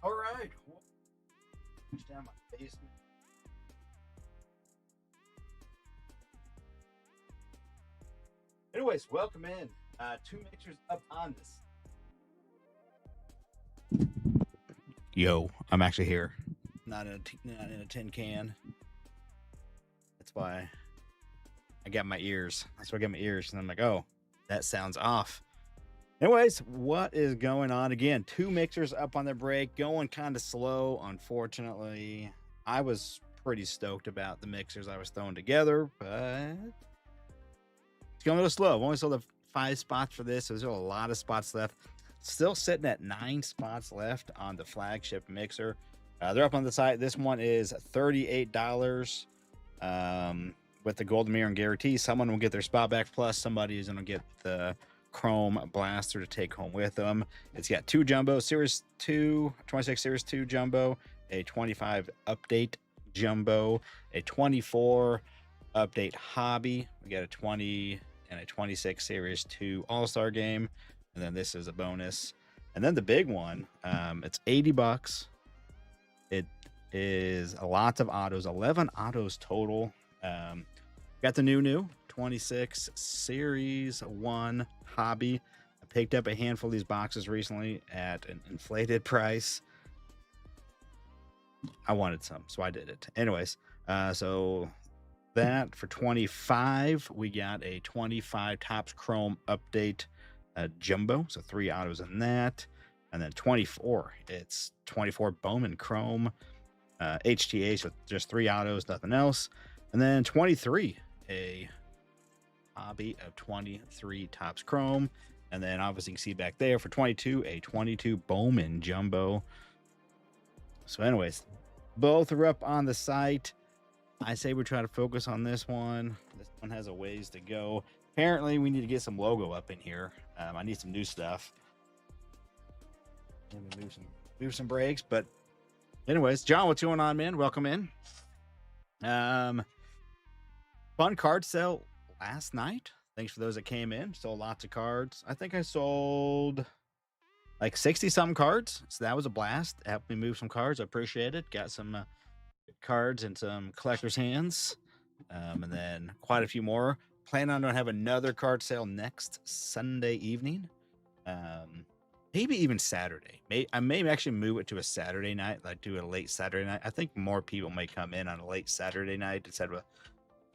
All right. Down my basement. Anyways, welcome in. Two mixers up on this. Yo, I'm actually here. Not in a tin can. That's why I got my ears. That's why I got my ears. And I'm like, oh, that sounds off. Anyways, what is going on? Again, two mixers up on the break, going kind of slow, unfortunately. I was pretty stoked about the mixers I was throwing together, but it's going a little slow. I've only sold 5 spots for this, so there's a lot of spots left. Still sitting at 9 spots left on the flagship mixer. They're up on the site. This one is $38 with the golden mirror and guarantee. Someone will get their spot back, plus somebody is going to get the chrome blaster to take home with them. It's got 2 jumbo, Series 2, 26 Series 2 jumbo, a 25 update jumbo, a 24 update hobby. We got a 20 and a 26 Series 2 All-Star game. And then this is a bonus. And then the big one, it's $80. It is lots of autos, 11 autos total. Got the new 26 Series 1 hobby. I picked up a handful of these boxes recently at an inflated price. I wanted some, so I did it. Anyways, so that for 25, we got a 25 Topps Chrome update jumbo, so 3 autos in that. And then 24, it's 24 Bowman Chrome HTA, so just 3 autos, nothing else. And then 23, a hobby of 23 Topps Chrome. And then obviously you can see back there for 22, a 22 Bowman jumbo. So anyways, both are up on the site. I say we try to focus on this one. This one has a ways to go. Apparently, we need to get some logo up in here. I need some new stuff. Maybe move some breaks. But anyways, John, what's going on, man? Welcome in. Fun card sale last night. Thanks for those that came in. Sold lots of cards. I think I sold like 60-something cards. So that was a blast. Helped me move some cards. I appreciate it. Got some cards in some collectors' hands. And then quite a few more. Plan on to have another card sale next Sunday evening. Maybe even Saturday. I may actually move it to a Saturday night, like do a late Saturday night. I think more people may come in on a late Saturday night instead of a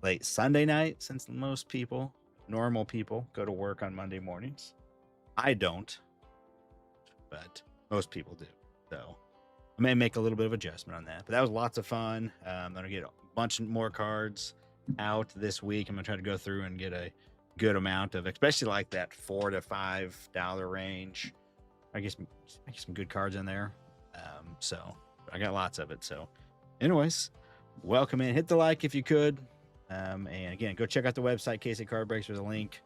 late Sunday night, since most people, normal people, go to work on Monday mornings. I don't, but most people do. So I may make a little bit of adjustment on that. But that was lots of fun. I'm going to get a bunch more cards out this week. I'm going to try to go through and get a good amount of, especially like that $4 to $5 range. I get some good cards in there. So I got lots of it. So anyways, welcome in. Hit the like if you could. And again, go check out the website, KC Card Breaks. There's a link.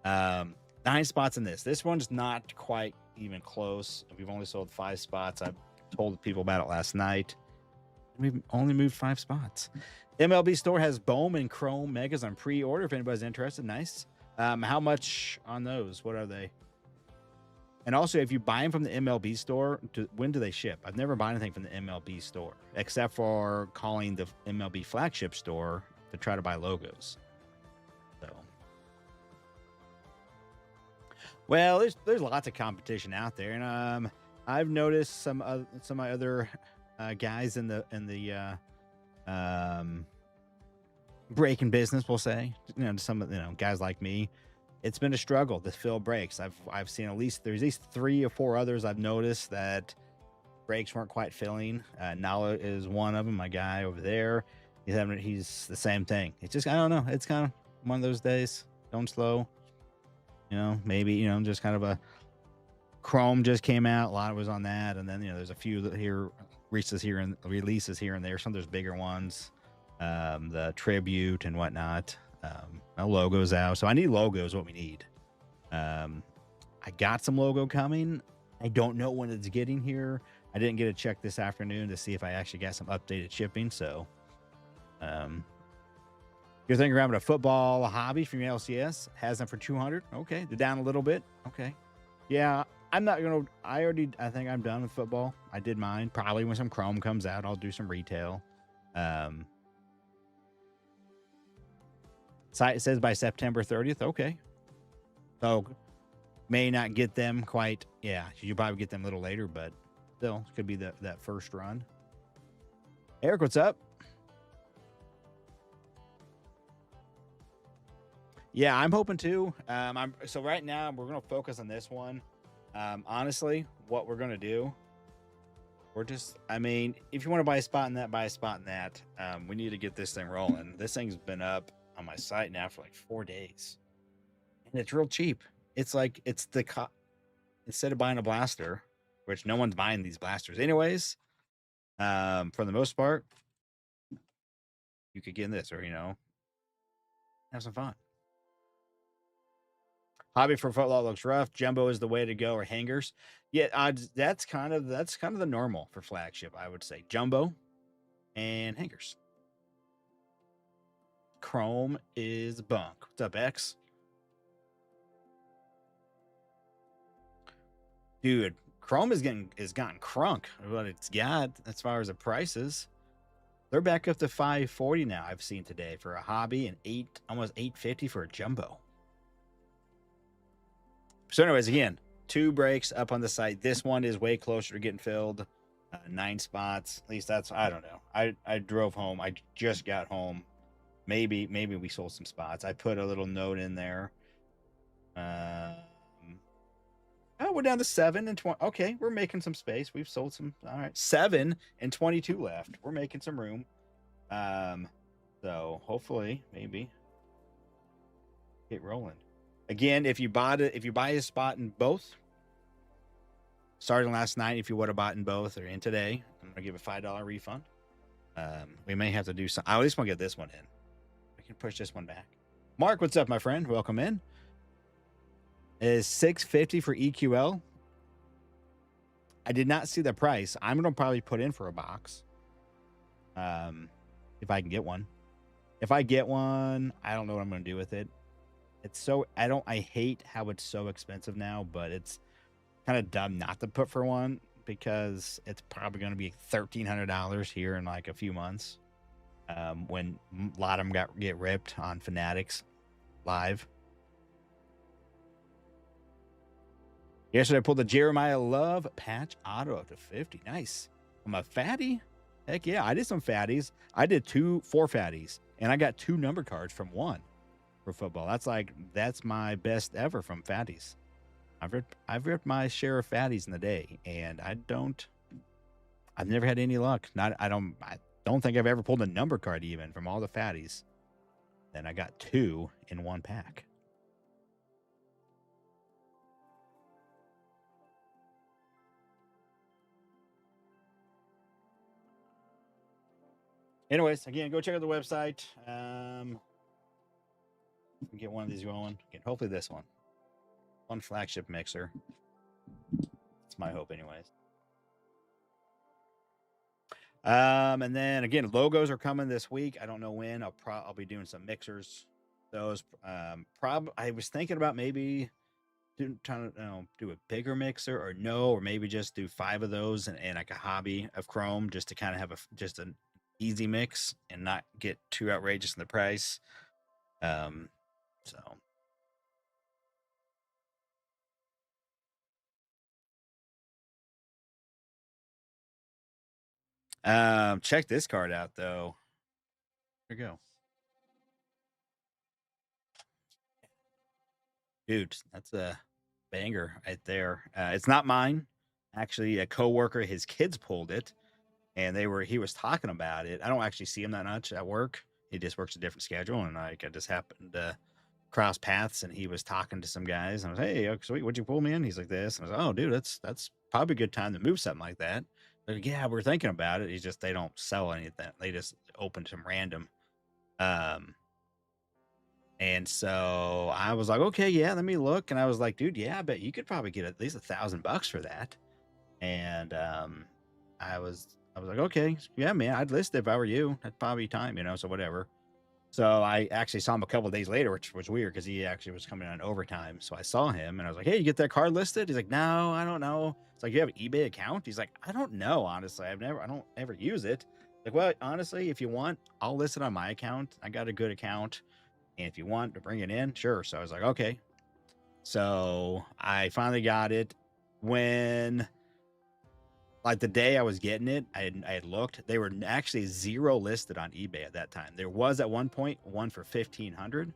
9 spots in this. This one's not quite even close. We've only sold 5 spots. I told people about it last night. We've only moved 5 spots. MLB store has Bowman Chrome Megas on pre-order. If anybody's interested, nice. How much on those? What are they? And also, if you buy them from the MLB store, when do they ship? I've never bought anything from the MLB store, except for calling the MLB flagship store to try to buy logos. So, well, there's lots of competition out there, and I've noticed some of my other guys in the breaking business, we'll say, some guys like me. It's been a struggle to fill breaks. I've seen there's at least 3 or 4 others I've noticed that breaks weren't quite filling. Nala is one of them. My guy over there, he's the same thing. It's just, I don't know. It's kind of one of those days. Going slow. Maybe just kind of a Chrome just came out. A lot was on that, and then there's a few that releases here and there. Some there's bigger ones, the tribute and whatnot. Logos out, so I need logos. What we need. I got some logo coming. I don't know when it's getting here. I didn't get a check this afternoon to see if I actually got some updated shipping. So, you're thinking grabbing a football hobby from your LCS? Has them for $200. Okay, they're down a little bit. Okay, yeah. I'm not gonna. I think I'm done with football. I did mine. Probably when some Chrome comes out, I'll do some retail. Site says by September 30th. Okay, so may not get them quite. Yeah, you probably get them a little later, but still could be that first run. Eric, what's up? Yeah, I'm hoping to. So right now we're gonna focus on this one. Honestly, what we're gonna do, we're just. I mean, if you want to buy a spot in that, buy a spot in that. We need to get this thing rolling. This thing's been up on my site now for like 4 days, and it's real cheap. It's like instead of buying a blaster, which no one's buying these blasters anyways. For the most part, you could get in this, or have some fun. Hobby for football looks rough. Jumbo is the way to go, or hangers. Yeah, that's kind of the normal for flagship. I would say jumbo and hangers. Chrome is bunk. What's up, X? Dude, Chrome is gotten crunk. What it's got as far as the prices. They're back up to $540 now. I've seen today for a hobby and almost $850 for a jumbo. So, anyways, again, 2 breaks up on the site. This one is way closer to getting filled. 9 spots. At least that's, I don't know. I drove home. I just got home. Maybe we sold some spots. I put a little note in there. We're down to 7 and 20. Okay, we're making some space. We've sold some. All right, 7 and 22 left. We're making some room. So hopefully, maybe get rolling. Again, if you buy a spot in both, starting last night, if you would have bought in both or in today, I'm gonna give a $5 refund. We may have to do some. I at least want to get this one in. We can push this one back. Mark, what's up, my friend? Welcome in. Is $650 for EQL? I did not see the price. I'm gonna probably put in for a box. If I can get one. If I get one, I don't know what I'm gonna do with it. It's so I hate how it's so expensive now, but it's kind of dumb not to put for one because it's probably going to be $1,300 here in like a few months. When a lot of them get ripped on Fanatics live. Yesterday I pulled the Jeremiah Love patch auto up to 50. Nice. I'm a fatty. Heck yeah, I did some fatties. I did 4 fatties, and I got 2 number cards from 1 for football. That's my best ever from fatties. I've ripped my share of fatties in the day, and I've never had any luck. I don't think I've ever pulled a number card even from all the fatties. Then I got 2 in 1 pack. Anyways, again, go check out the website. Get one of these going. Again, hopefully this one flagship mixer. That's my hope, anyways. And then again, logos are coming this week. I don't know when. I'll be doing some mixers. Those I was thinking about maybe trying to do a bigger mixer or maybe just do 5 of those and like a hobby of Chrome just to kind of have just an easy mix and not get too outrageous in the price. Check this card out though. Here we go. Dude, that's a banger right there. It's not mine. Actually, a coworker, his kids pulled it, and he was talking about it. I don't actually see him that much at work. He just works a different schedule, and I just happened to cross paths, and he was talking to some guys. And I was, hey, sweet, what'd you pull me in? He's like this. And I was like, oh, dude, that's probably a good time to move something like that. They're like, yeah, we're thinking about it. They don't sell anything. They just open some random. And so I was like, okay, yeah, let me look. And I was like, dude, yeah, I bet you could probably get at least $1,000 for that. And I was like, okay, yeah, man, I'd list it if I were you. That'd probably be time, so whatever. So I actually saw him a couple of days later, which was weird because he actually was coming on overtime. So I saw him and I was like, "Hey, you get that card listed?" He's like, "No, I don't know." It's like, "You have an eBay account?" He's like, "I don't know, honestly. I don't ever use it." Like, well, honestly, if you want, I'll list it on my account. I got a good account, and if you want to bring it in, sure. So I was like, okay. So I finally got it. When like the day I was getting it, I had looked. They were actually zero listed on eBay at that time. There was at one point one for 1,500.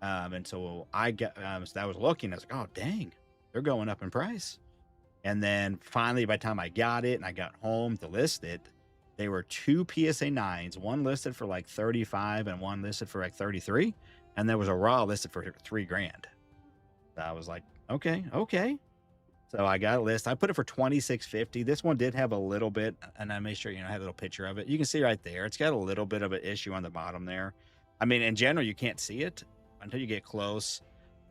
And so I got so I was looking. I was like, oh dang, they're going up in price. And then finally, by the time I got it and I got home to list it, they were two PSA 9s, one listed for like 35 and one listed for like 33. And there was a raw listed for $3,000. So I was like, okay. So I got a list. I put it for 2650. This one did have a little bit, and I made sure, I had a little picture of it. You can see right there. It's got a little bit of an issue on the bottom there. I mean, in general, you can't see it until you get close.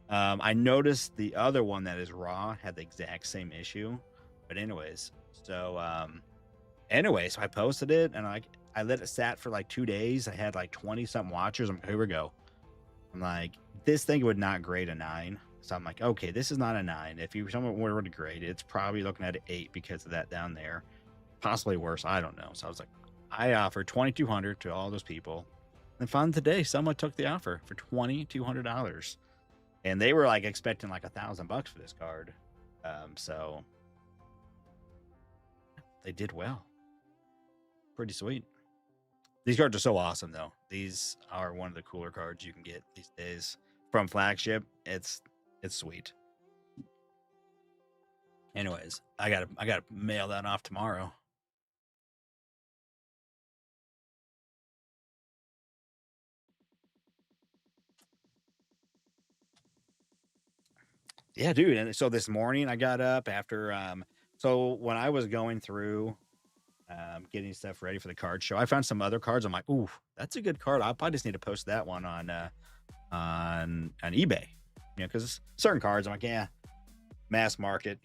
I noticed the other one that is raw had the exact same issue. But anyways, so so I posted it and I let it sat for like 2 days. I had like 20 something watchers. I'm like, here we go. I'm like, this thing would not grade a 9. So I'm like, okay, this is not a 9. If someone were to grade it, it's probably looking at an 8 because of that down there. Possibly worse. I don't know. So I was like, I offered $2,200 to all those people. And finally today, someone took the offer for $2,200. And they were like expecting like $1,000 for this card. So they did well. Pretty sweet. These cards are so awesome though. These are one of the cooler cards you can get these days from Flagship. It's sweet. Anyways, I gotta mail that off tomorrow. Yeah, dude. And so this morning I got up after so when I was going through getting stuff ready for the card show, I found some other cards. I'm like, ooh, that's a good card. I probably just need to post that one on eBay. Because certain cards I'm like, yeah, mass market,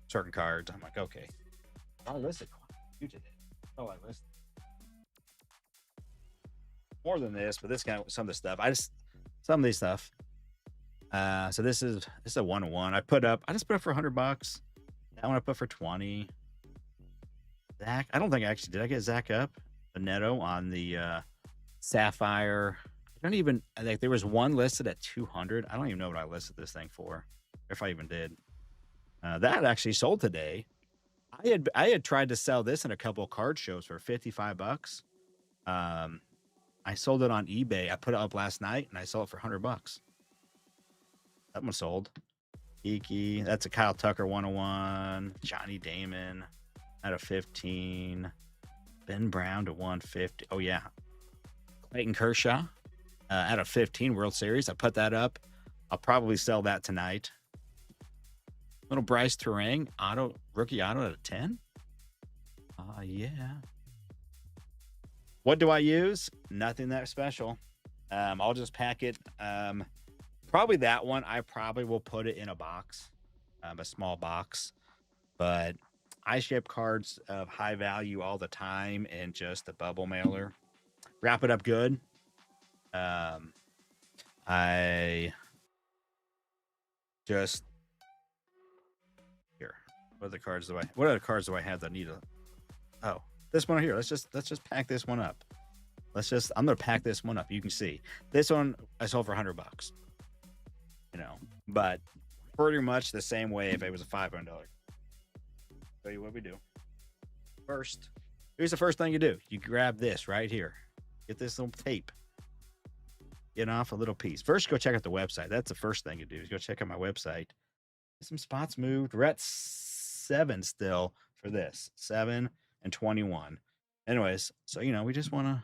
certain cards. I'm like, okay. I listed you did it. Oh, I listed more than this, but this kind of some of the stuff. Some of these stuff. So this is a 101. I just put up for $100. That one I put for 20. Zach, I don't think did I get Zach up the Netto on the Sapphire? I think there was one listed at 200. I don't even know what I listed this thing for, if I even did. That actually sold today. I had tried to sell this in a couple of card shows for $55. I sold it on eBay. I put it up last night and I sold it for $100. That one sold. Geeky. That's a Kyle Tucker 101. Johnny Damon out of 15. Ben Brown to 150. Oh, yeah. Clayton Kershaw out of 15 World Series. I put that up. I'll probably sell that tonight. Little Bryce Terang rookie auto at a 10. Yeah. What do I use? Nothing that special. I'll just pack it. Probably that one. I probably will put it in a box, a small box. But I ship cards of high value all the time in just a bubble mailer. Wrap it up good. I just here. What other cards do I have that need a? Oh, this one here. Let's just pack this one up. I'm gonna pack this one up. You can see this one I sold for $100. But pretty much the same way if it was a $500. Tell you what we do. First, here's the first thing you do. You grab this right here. Get this little tape. Get off a little piece. First, go check out the website. That's the first thing you do is go check out my website. Get some spots moved. We're at 7 still for this. 7 and 21. Anyways, so we just want to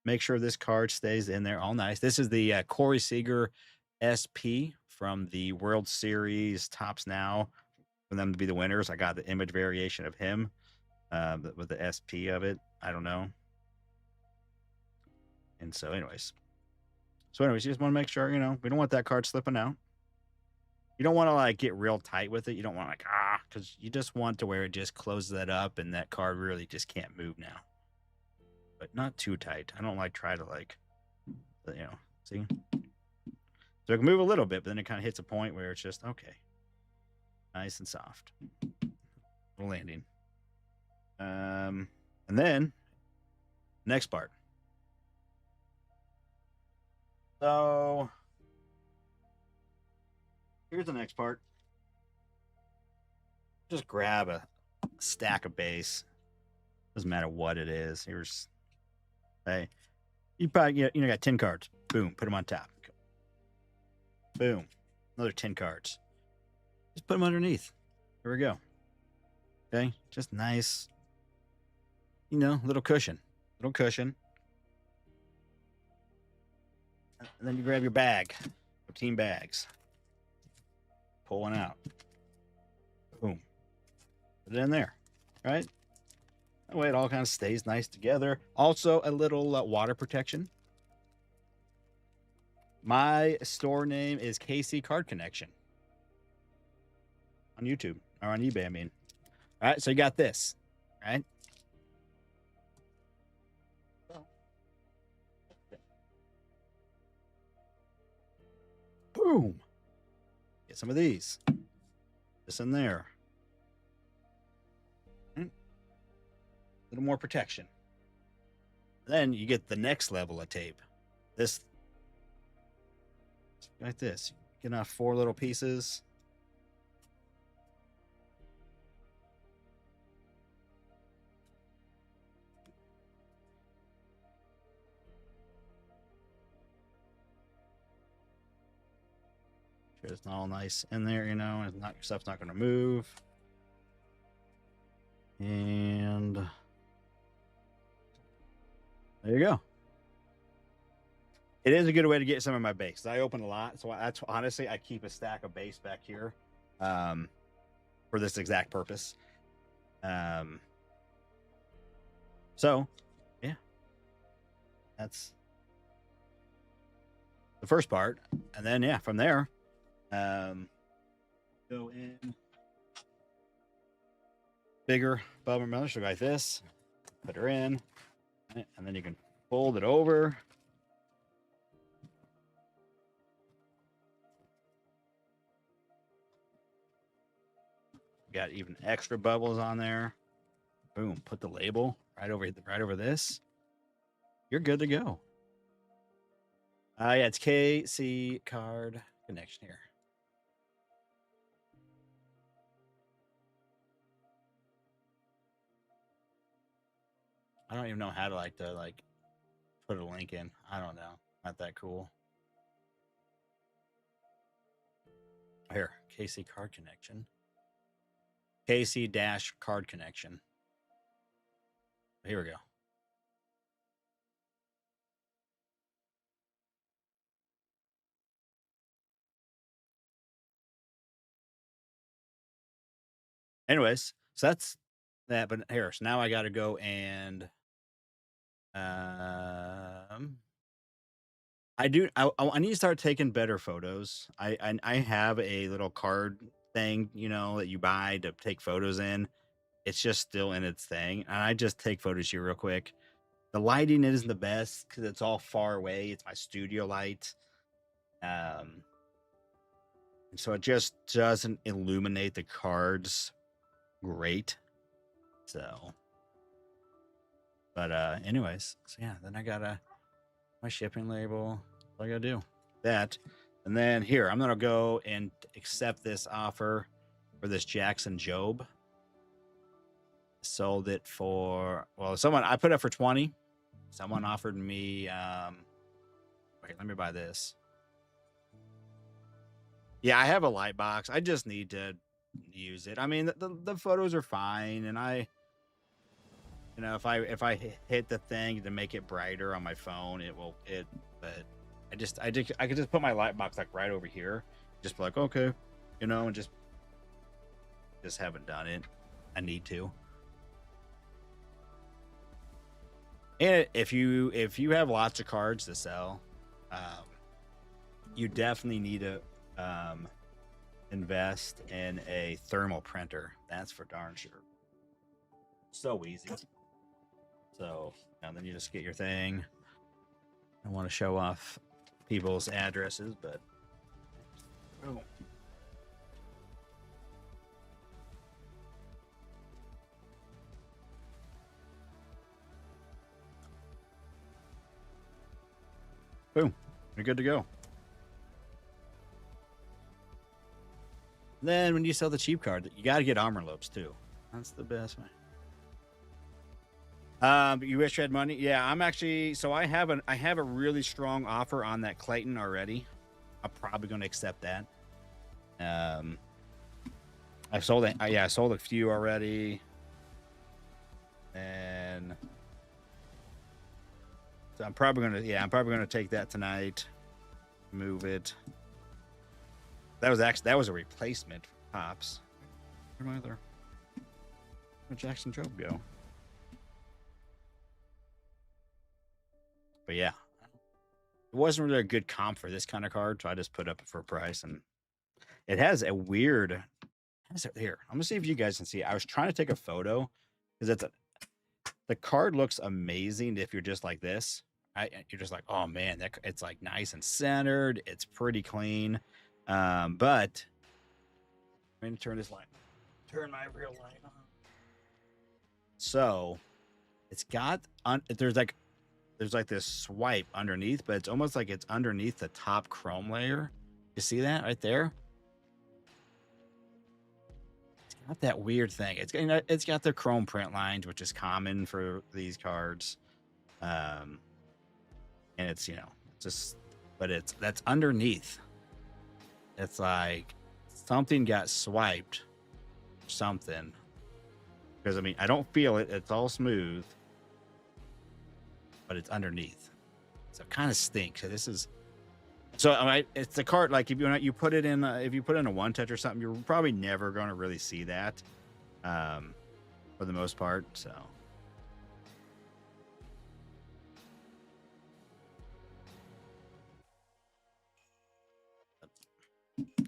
make sure this card stays in there all nice. This is the Corey Seager SP from the World Series Tops Now for them to be the winners. I got the image variation of him with the SP of it. I don't know. And so anyways, you just want to make sure, we don't want that card slipping out. You don't want to get real tight with it. You don't want because you just want to where it just closes that up and that card really just can't move now. but not too tight. I don't like try to like, see. So I can move a little bit, but then it kind of hits a point where it's just okay, nice and soft. Little landing. And then next part. So here's the next part. Just grab a stack of base. Doesn't matter what it is. Here's, hey, you probably got 10 cards. Boom, put them on top. Boom, another 10 cards. Just put them underneath. Here we go. Okay, just nice, little cushion. And then you grab your bag, your team bags. Pull one out. Boom. Put it in there, right? That way it all kind of stays nice together. Also, a little water protection. My store name is KC Card Connection on YouTube, or on eBay, I mean. All right, so you got this, right? Boom. Get some of these. This in there. A little more protection. Then you get the next level of tape. This, like this. Get off 4 little pieces. Sure, it's not all nice in there, and your stuff's not going to move. And there you go. It is a good way to get some of my base. I open a lot, so that's honestly I keep a stack of base back here, for this exact purpose. So, yeah, that's the first part, and then yeah, from there, go in bigger bubble melon sugar like this. Put her in, and then you can fold it over. Got even extra bubbles on there. Boom, put the label right over this. You're good to go. Yeah, it's KC Card Connection here. I don't even know how to put a link in. I don't know. Not that cool. Here, KC Card Connection. KC Card Connection. Here we go. Anyways, so that's that. But here, so now I got to go and I need to start taking better photos. I have a little card thing, that you buy to take photos in. It's just still in its thing, and I just take photos here real quick. The lighting isn't the best because it's all far away. It's my studio light, and so it just doesn't illuminate the cards great. So, but anyways, so yeah, then I got my shipping label. What I gotta do that, and then here I'm gonna go and accept this offer for this Jackson Job. Sold it for, well, I put it for 20. Someone offered me wait, let me buy this. Yeah, I have a light box. I just need to use it. I mean, the photos are fine, and if I hit the thing to make it brighter on my phone, but I could just put my light box right over here, just be like, okay, and just haven't done it. I need to. And if you have lots of cards to sell, you definitely need to invest in a thermal printer. That's for darn sure. So easy. So And then you just get your thing. I want to show off people's addresses, but oh. Boom. You're good to go. Then when you sell the cheap card, you got to get armor lobes too. That's the best way. You wish you had money? Yeah, I'm actually. So I have a really strong offer on that Clayton already. I'm probably going to accept that. I've sold it. Yeah, I sold a few already, and so I'm probably gonna. Yeah, I'm probably gonna take that tonight. Move it. That was a replacement for Pops. Where'd my other? Where'd Jackson Job go? But yeah, it wasn't really a good comp for this kind of card, so I just put up for a price, and it has a weird. Here, I'm gonna see if you guys can see. I was trying to take a photo because the card looks amazing if you're just like this. You're just like, oh man, it's like nice and centered. It's pretty clean. But I'm gonna turn this light. Turn my real light on. So it's got there's like this swipe underneath, but it's almost like it's underneath the top chrome layer. You see that right there? It's got that weird thing. It's got the chrome print lines, which is common for these cards. And it's that's underneath. It's like something got swiped, something. Because I mean, I don't feel it. It's all smooth, but it's underneath, so it kind of stinks. So this is, it's the card. Like if you put it in, if you put in a one touch or something, you're probably never going to really see that, for the most part. So.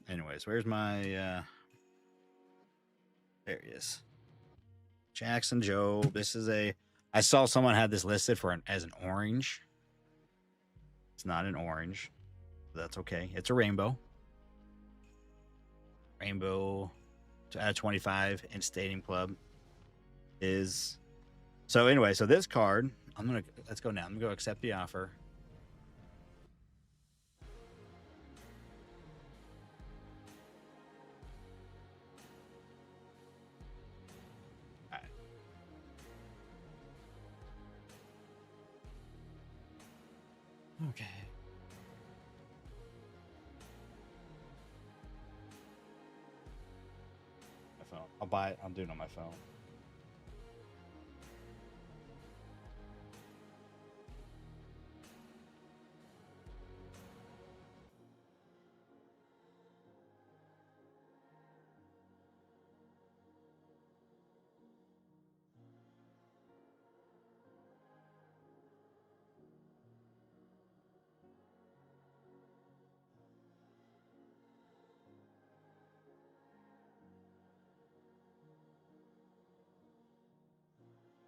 Anyways, where's my there he is. Jackson Job. This is I saw someone had this listed as an orange. It's not an orange. That's okay. It's a rainbow. Rainbow to add 25 in Stadium Club is so anyway, so this card, let's go now. I'm gonna go accept the offer. Okay. My phone. I'll buy it. I'm doing it on my phone.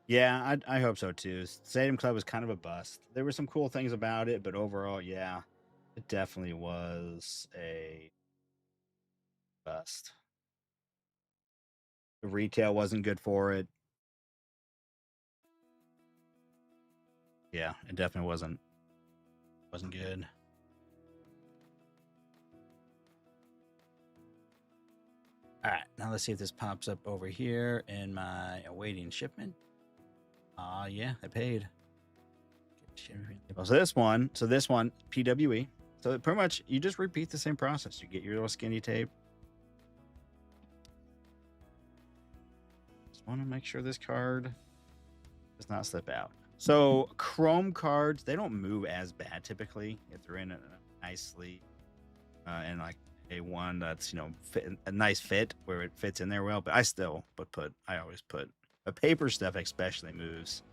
Yeah, I hope so too. Stadium Club was kind of a bust. There were some cool things about it, but overall, yeah, it definitely was a bust. The retail wasn't good for it. Yeah, it definitely wasn't good. All right, now let's see if this pops up over here in my awaiting shipment. Yeah, I paid. So this one, PWE. So pretty much you just repeat the same process. You get your little skinny tape. Just want to make sure this card does not slip out. So chrome cards, they don't move as bad typically if they're in a nice sleeve and like a one that's a nice fit where it fits in there well. But I always put the paper stuff especially moves.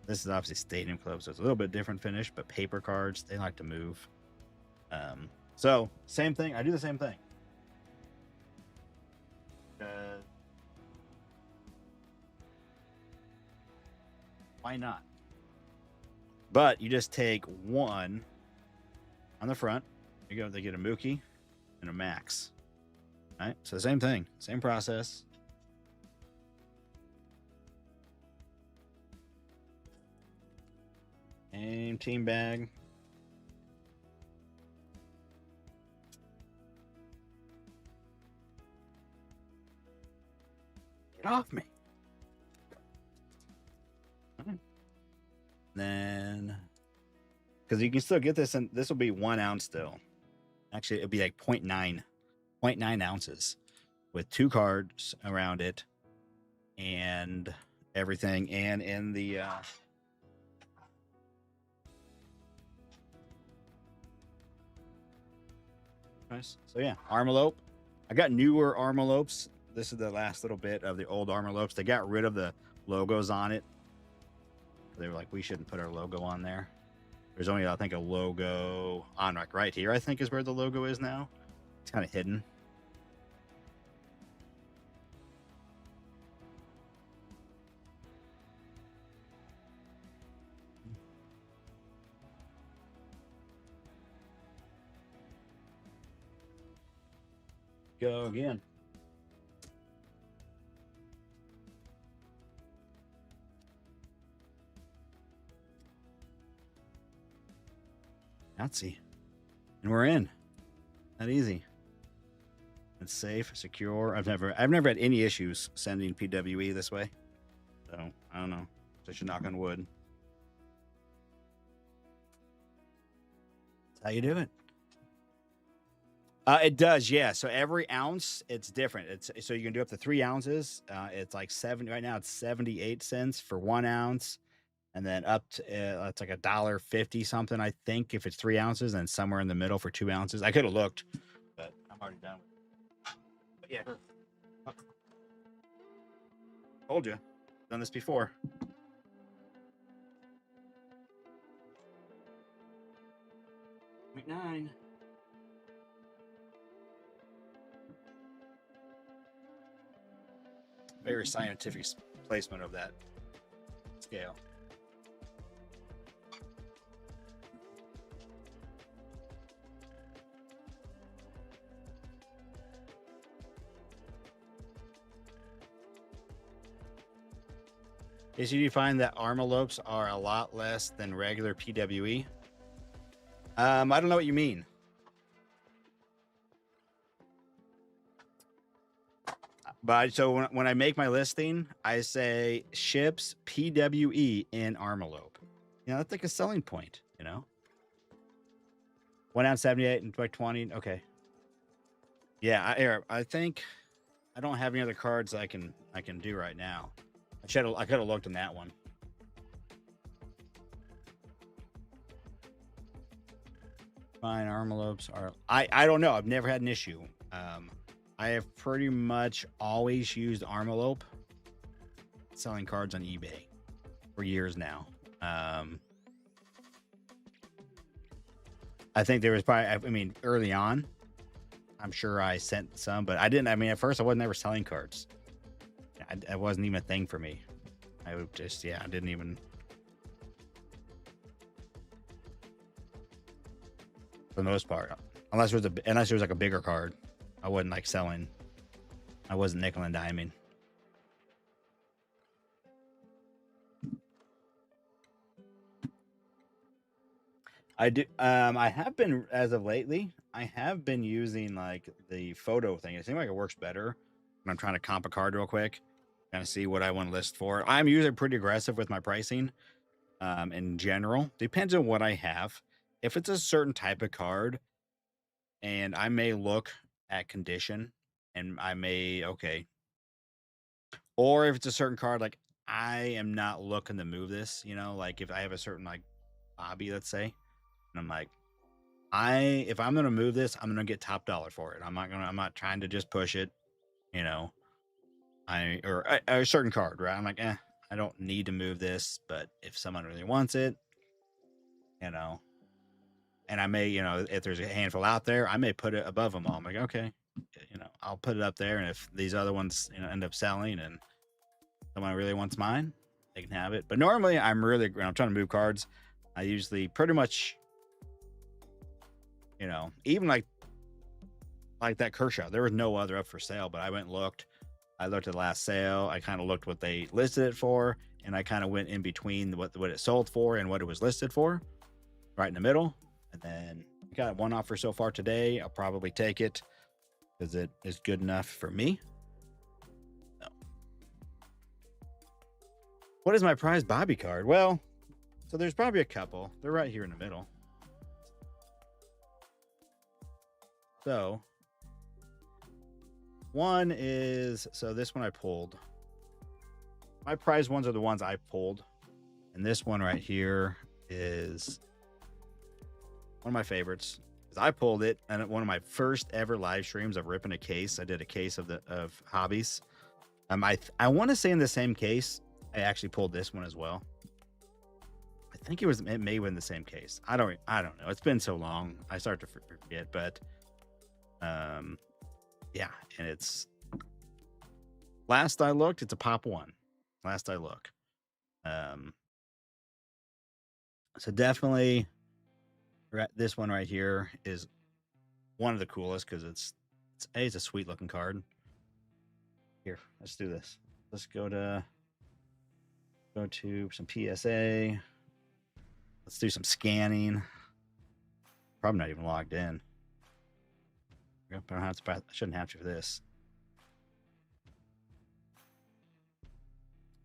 This is obviously Stadium Club, so it's a little bit different finish, but paper cards, they like to move. So same thing. I do the same thing. Why not? But you just take one on the front. You go, they get a Mookie and a Max. All right, so same thing, same process. Same team bag. Get off me. Right. Then, because you can still get this, and this will be 1 ounce still. Actually, it'll be like 0.9 ounces with 2 cards around it and everything. And in the nice. So yeah, Armalope. I got newer Armalopes. This is the last little bit of the old Armalopes. They got rid of the logos on it. They were like, we shouldn't put our logo on there. There's only, I think, a logo on like right here, I think, is where the logo is now. It's kind of hidden. Go again. Nazi. And we're in. Not easy. It's safe, secure. I've never had any issues sending PWE this way. So I don't know. So I should knock on wood. That's how you do it. It does, yeah. So every ounce, it's different. It's so you can do up to 3 ounces. It's like 7 right now. It's 78 cents for 1 ounce, and then up to it's like $1.50 something. I think if it's 3 ounces, and somewhere in the middle for 2 ounces. I could have looked, but I'm already done. But yeah, told you, done this before. 0.9. Very scientific placement of that scale. Is you find that Armalopes are a lot less than regular PWE? I don't know what you mean. But so when I make my listing, I say ships PWE in Armalope. You know, that's like a selling point, you know? 1 ounce 78 and like 20. Okay. Yeah, I think I don't have any other cards I can do right now. I could have looked in that one. Fine, Armalopes are I don't know. I've never had an issue. I have pretty much always used Armalope selling cards on eBay for years now. I think there was probably, I mean, early on, I'm sure I sent some, but I didn't. I mean, at first I wasn't ever selling cards. It wasn't even a thing for me. I would just, I didn't even. For the most part, unless it was like a bigger card, I wasn't like selling. I wasn't nickel and diming. I do. I have been, as of lately, I have been using like the photo thing. It seems like it works better when I'm trying to comp a card real quick, kind of see what I want to list for. I'm usually pretty aggressive with my pricing. In general, depends on what I have. If it's a certain type of card, and I may look at condition, and I may or if it's a certain card, like I am not looking to move this. You know, like if I have a certain like hobby, let's say. And I'm like, if I'm gonna move this, I'm gonna get top dollar for it. I'm not trying to just push it, you know. Or a certain card, right? I'm like, I don't need to move this, but if someone really wants it, you know, and I may, you know, if there's a handful out there, I may put it above them all. I'm like, okay, you know, I'll put it up there, and if these other ones, you know, end up selling and someone really wants mine, they can have it. But normally, when I'm trying to move cards, I usually pretty much, even like that Kershaw, there was no other up for sale, but I went and looked. I looked at the last sale. I kind of looked what they listed it for, and I kind of went in between what it sold for and what it was listed for, right in the middle. And then we got one offer so far today. I'll probably take it because it is good enough for me. No. What is my prize Bobby card? Well, so there's probably a couple. They're right here in the middle. So one is, so this one I pulled. My prize ones are the ones I pulled. And this one right here is one of my favorites. I pulled it and one of my first ever live streams of ripping a case. I did a case of hobbies. I want to say in the same case, I actually pulled this one as well. I think it may have been the same case. I don't know. It's been so long. I start to forget, but yeah, and it's last I looked, it's a pop one. Last I look. So definitely this one right here is one of the coolest because it's a sweet looking card. Here, let's do this. Let's go to some PSA. Let's do some scanning. Probably not even logged in. I shouldn't have to for this.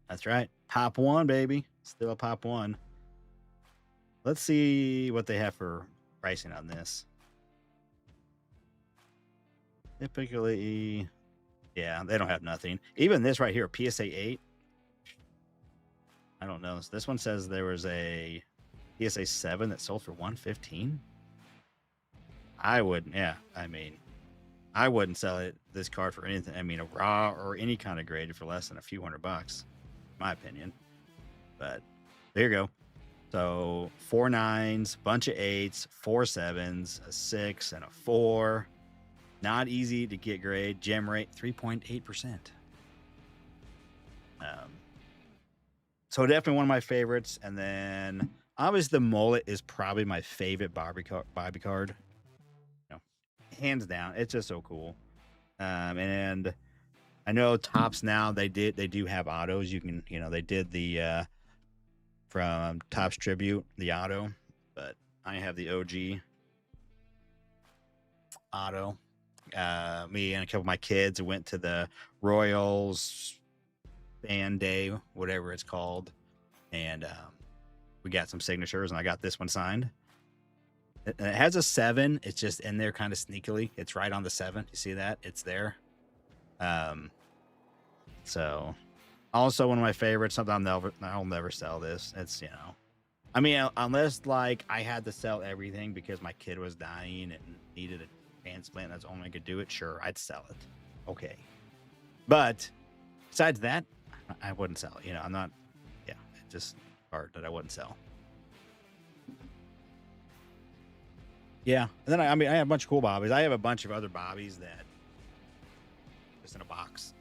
That's right. Pop one, baby. Still a pop one. Let's see what they have for pricing on this. Typically, yeah, they don't have nothing. Even this right here, PSA 8. I don't know. This one says there was a PSA 7 that sold for $115. I wouldn't. Yeah, I mean, I wouldn't sell this card for anything. I mean, a raw or any kind of graded for less than a few $100, in my opinion. But there you go. So 4 9s, bunch of 8s, 4 7s, a 6, and a 4. Not easy to get grade. Gem rate 3.8%. So definitely one of my favorites. And then obviously the mullet is probably my favorite Bobby card. Hands down, it's just so cool. And I know Topps now they do have autos. You can they did the from Topps Tribute the auto, but I have the OG auto. Me and a couple of my kids went to the Royals fan day, whatever it's called, and we got some signatures, and I got this one signed. It has a 7. It's just in there kind of sneakily. It's right on the 7. You see that? It's there. So also one of my favorites. Something I'll never sell this. It's I mean, unless like I had to sell everything because my kid was dying and needed a transplant. That's the only I could do it. Sure, I'd sell it. Okay, but besides that, I wouldn't sell it. I'm not. Yeah, it's just hard that I wouldn't sell. Yeah, and then I have a bunch of cool bobbies. I have a bunch of other bobbies that just in a box.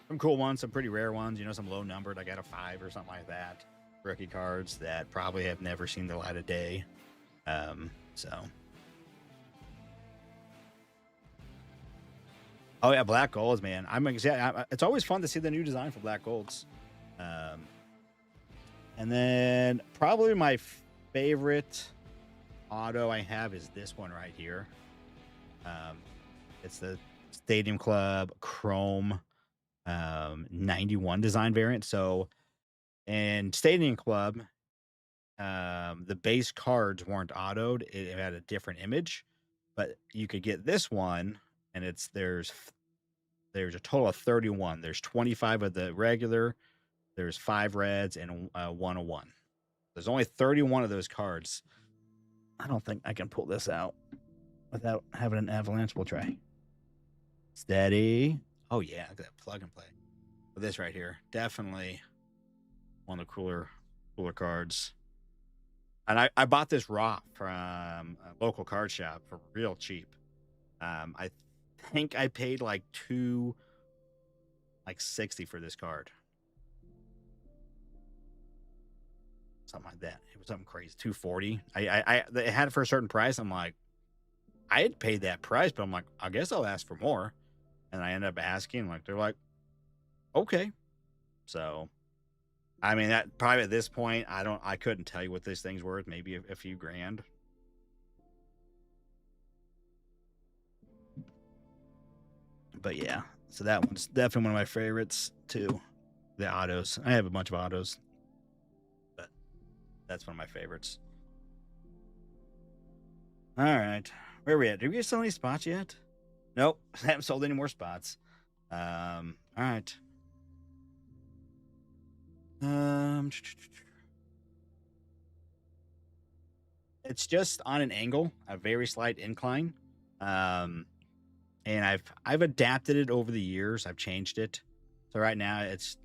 Some cool ones, some pretty rare ones. Some low numbered. I got a 5 or something like that. Rookie cards that probably have never seen the light of day. So. Oh yeah, black golds, man. It's always fun to see the new design for black golds. And then probably my favorite auto I have is this one right here. It's the Stadium Club Chrome 91 design variant. So in Stadium Club, the base cards weren't autoed. It had a different image, but you could get this one, and there's a total of 31. There's 25 of the regular. There's 5 reds and 101. There's only 31 of those cards. I don't think I can pull this out without having an avalanche. We'll try. Steady. Oh yeah, look at that plug and play. But this right here, definitely one of the cooler cards. And I bought this raw from a local card shop for real cheap. I think I paid like $260 for this card. something like that. It was something crazy, 240. They had it for a certain price. I'm like, I had paid that price, but I'm like, I guess I'll ask for more. And I end up asking, like, they're like, okay. So, I mean, that probably at this point, I couldn't tell you what this thing's worth. Maybe a few grand. But yeah, so that one's definitely one of my favorites too. The autos. I have a bunch of autos, but that's one of my favorites. All right, where are we at? Did we get so many spots yet? Nope, I haven't sold any more spots. All right. It's just on an angle, a very slight incline. And I've adapted it over the years. I've changed it. So right now it's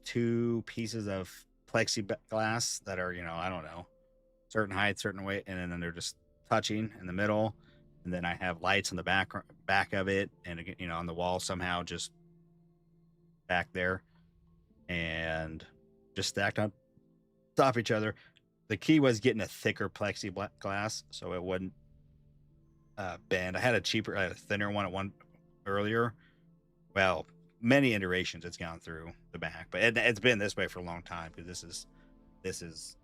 two pieces of plexiglass that are, I don't know, certain height, certain weight, and then they're just touching in the middle. And then I have lights on the back of it, and on the wall somehow just back there, and just stacked on top of each other. The key was getting a thicker plexiglass so it wouldn't bend. I had a thinner one at one earlier. Well, many iterations it's gone through the back, but it's been this way for a long time because this is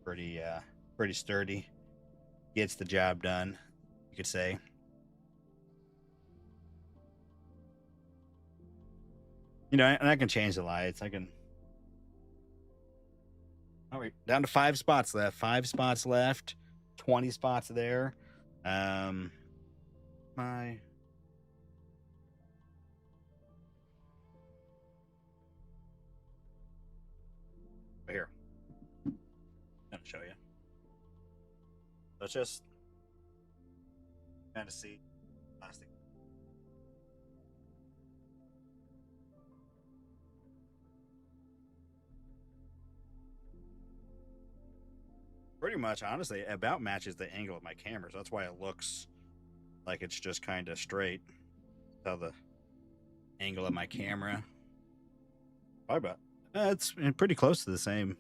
pretty sturdy. Gets the job done, you could say. And I can change the lights. I can. All right, down to 5 spots left. 5 spots left. 20 spots there. My right here. I'm gonna show you. Let's just kind of see plastic. Pretty much, honestly, about matches the angle of my camera. So that's why it looks like it's just kind of straight. How the angle of my camera. Probably about it's pretty close to the same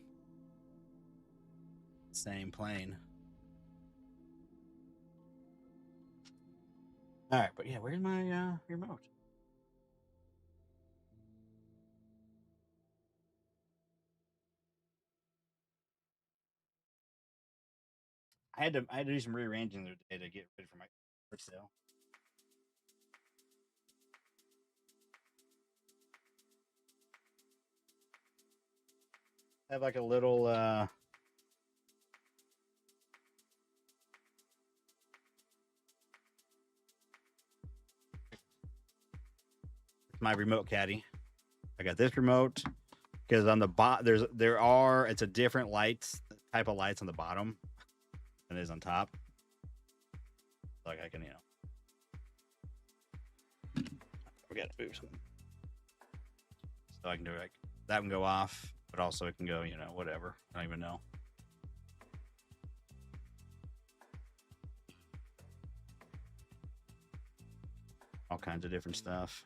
plane. All right, but yeah, where's my remote? I had to do some rearranging the other day to get ready for my sale. I have like a little my remote caddy. I got this remote because on the bottom it's a different type of lights on the bottom than it is on top. Like I can forget to move something. So I can do like that can go off, but also it can go whatever. I don't even know. All kinds of different stuff.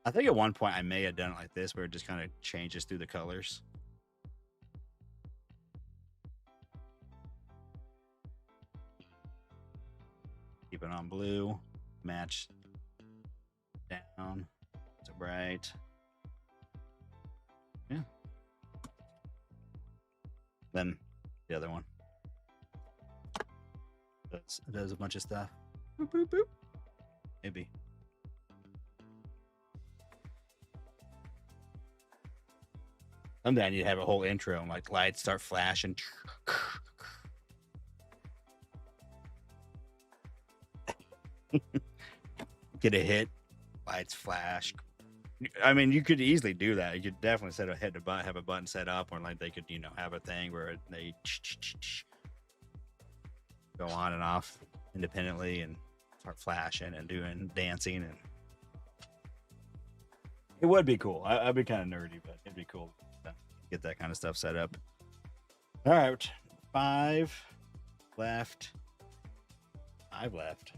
I think at one point I may have done it like this, where it just kind of changes through the colors. Keep it on blue, match down to bright. Yeah. Then the other one does a bunch of stuff. Boop, boop, boop. Maybe. Someday I need to have a whole intro and like lights start flashing. Get a hit, lights flash. I mean, you could easily do that. You could definitely have a button set up, or like they could, have a thing where they go on and off independently and start flashing and doing dancing and It would be cool. I'd be kind of nerdy, but it'd be cool to get that kind of stuff set up. All right, 5 left. 5 left.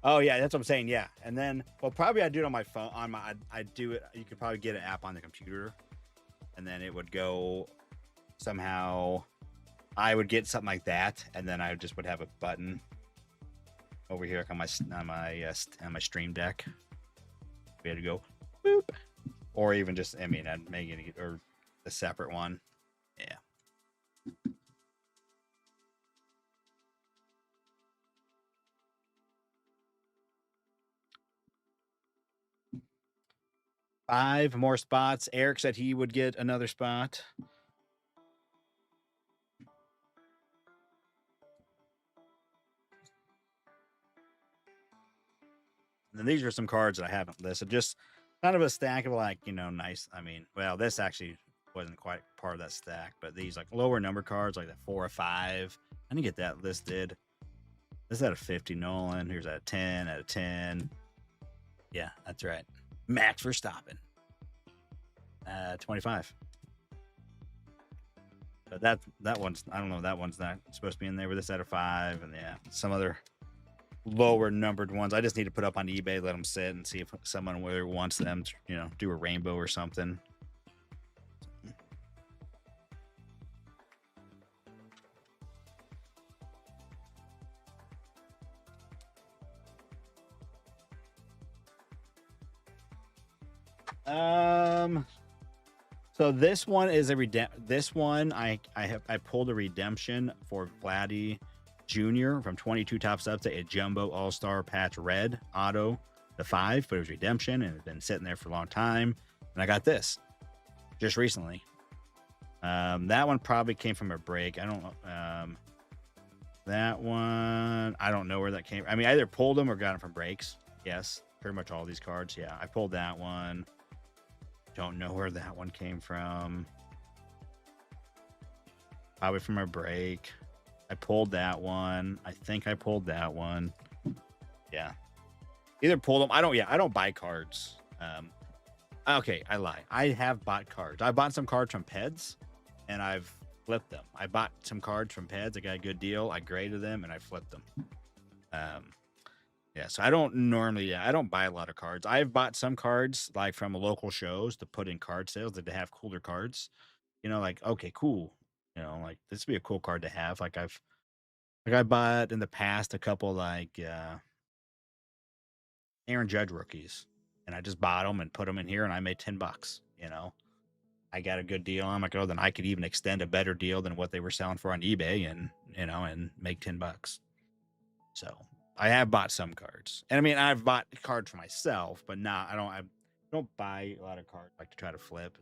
Oh yeah, that's what I'm saying. Yeah, and then well, probably I do it on my phone. On my, I do it. You could probably get an app on the computer, and then it would go somehow. I would get something like that, and then I just would have a button over here on my Stream Deck. We had to go boop, or even just I'd make it or a separate one. Yeah. Five more spots. Eric said he would get another spot. And these are some cards that I haven't listed. Just kind of a stack of nice. Well, this actually wasn't quite part of that stack, but these like lower number cards, like the 4 or 5. I didn't get that listed. This is out of 50 Nolan. Here's out of 10, out of 10. Yeah, that's right. Max Verstappen. 25. But that one's, I don't know, that one's not supposed to be in there with this out of 5. And yeah, some other lower numbered ones. I just need to put up on eBay, let them sit and see if someone wants them to, do a rainbow or something. So this one is this one I pulled a redemption for Vladdy Jr. from 22 Top Subs to a Jumbo All-Star Patch Red Auto the 5, but it was redemption and it's been sitting there for a long time. And I got this just recently. That one probably came from a break. I don't know. That one, I don't know where that came. I either pulled them or got them from breaks. Yes, pretty much all these cards. Yeah, I pulled that one. Don't know where that one came from. Probably from a break. I pulled that one. I think I pulled that one. Yeah. Either pulled them. I don't buy cards. Okay, I lie. I have bought cards. I bought some cards from Peds and I've flipped them. I bought some cards from Peds. I got a good deal. I graded them and I flipped them. Yeah, so I don't buy a lot of cards. I've bought some cards like from local shows to put in card sales that they have cooler cards. Like, okay, cool. Like this would be a cool card to have. Like I bought in the past a couple like Aaron Judge rookies, and I just bought them and put them in here, and I made $10. I got a good deal. I'm like, oh, then I could even extend a better deal than what they were selling for on eBay, and and make $10. So I have bought some cards, and I've bought cards for myself, but I don't buy a lot of cards like to try to flip.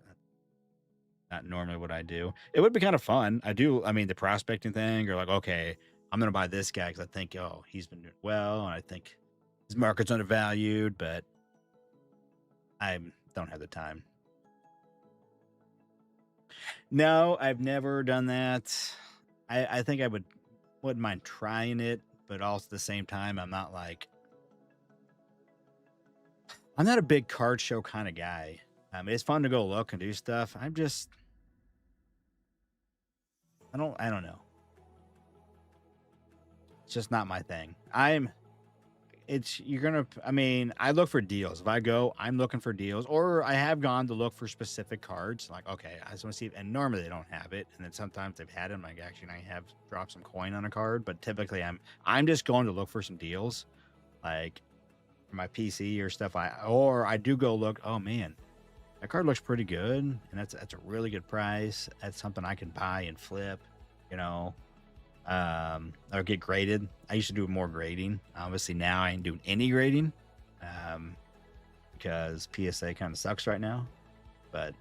Not normally what I do. It would be kind of fun. I do. The prospecting thing, or like, okay, I'm gonna buy this guy because I think, oh, he's been doing well, and I think his market's undervalued, but I don't have the time. No, I've never done that. I think I wouldn't mind trying it, but also at the same time, I'm not a big card show kind of guy. It's fun to go look and do stuff. I don't know. It's just not my thing. I look for deals. If I go, I'm looking for deals, or I have gone to look for specific cards. Like, okay, I just want to see, and normally they don't have it. And then sometimes they've had them. Like, actually, I have dropped some coin on a card, but typically I'm just going to look for some deals, like for my PC or stuff. I do go look. Oh man, that card looks pretty good, and that's a really good price. That's something I can buy and flip, or get graded. I used to do more grading. Obviously now I ain't doing any grading, because PSA kind of sucks right now. But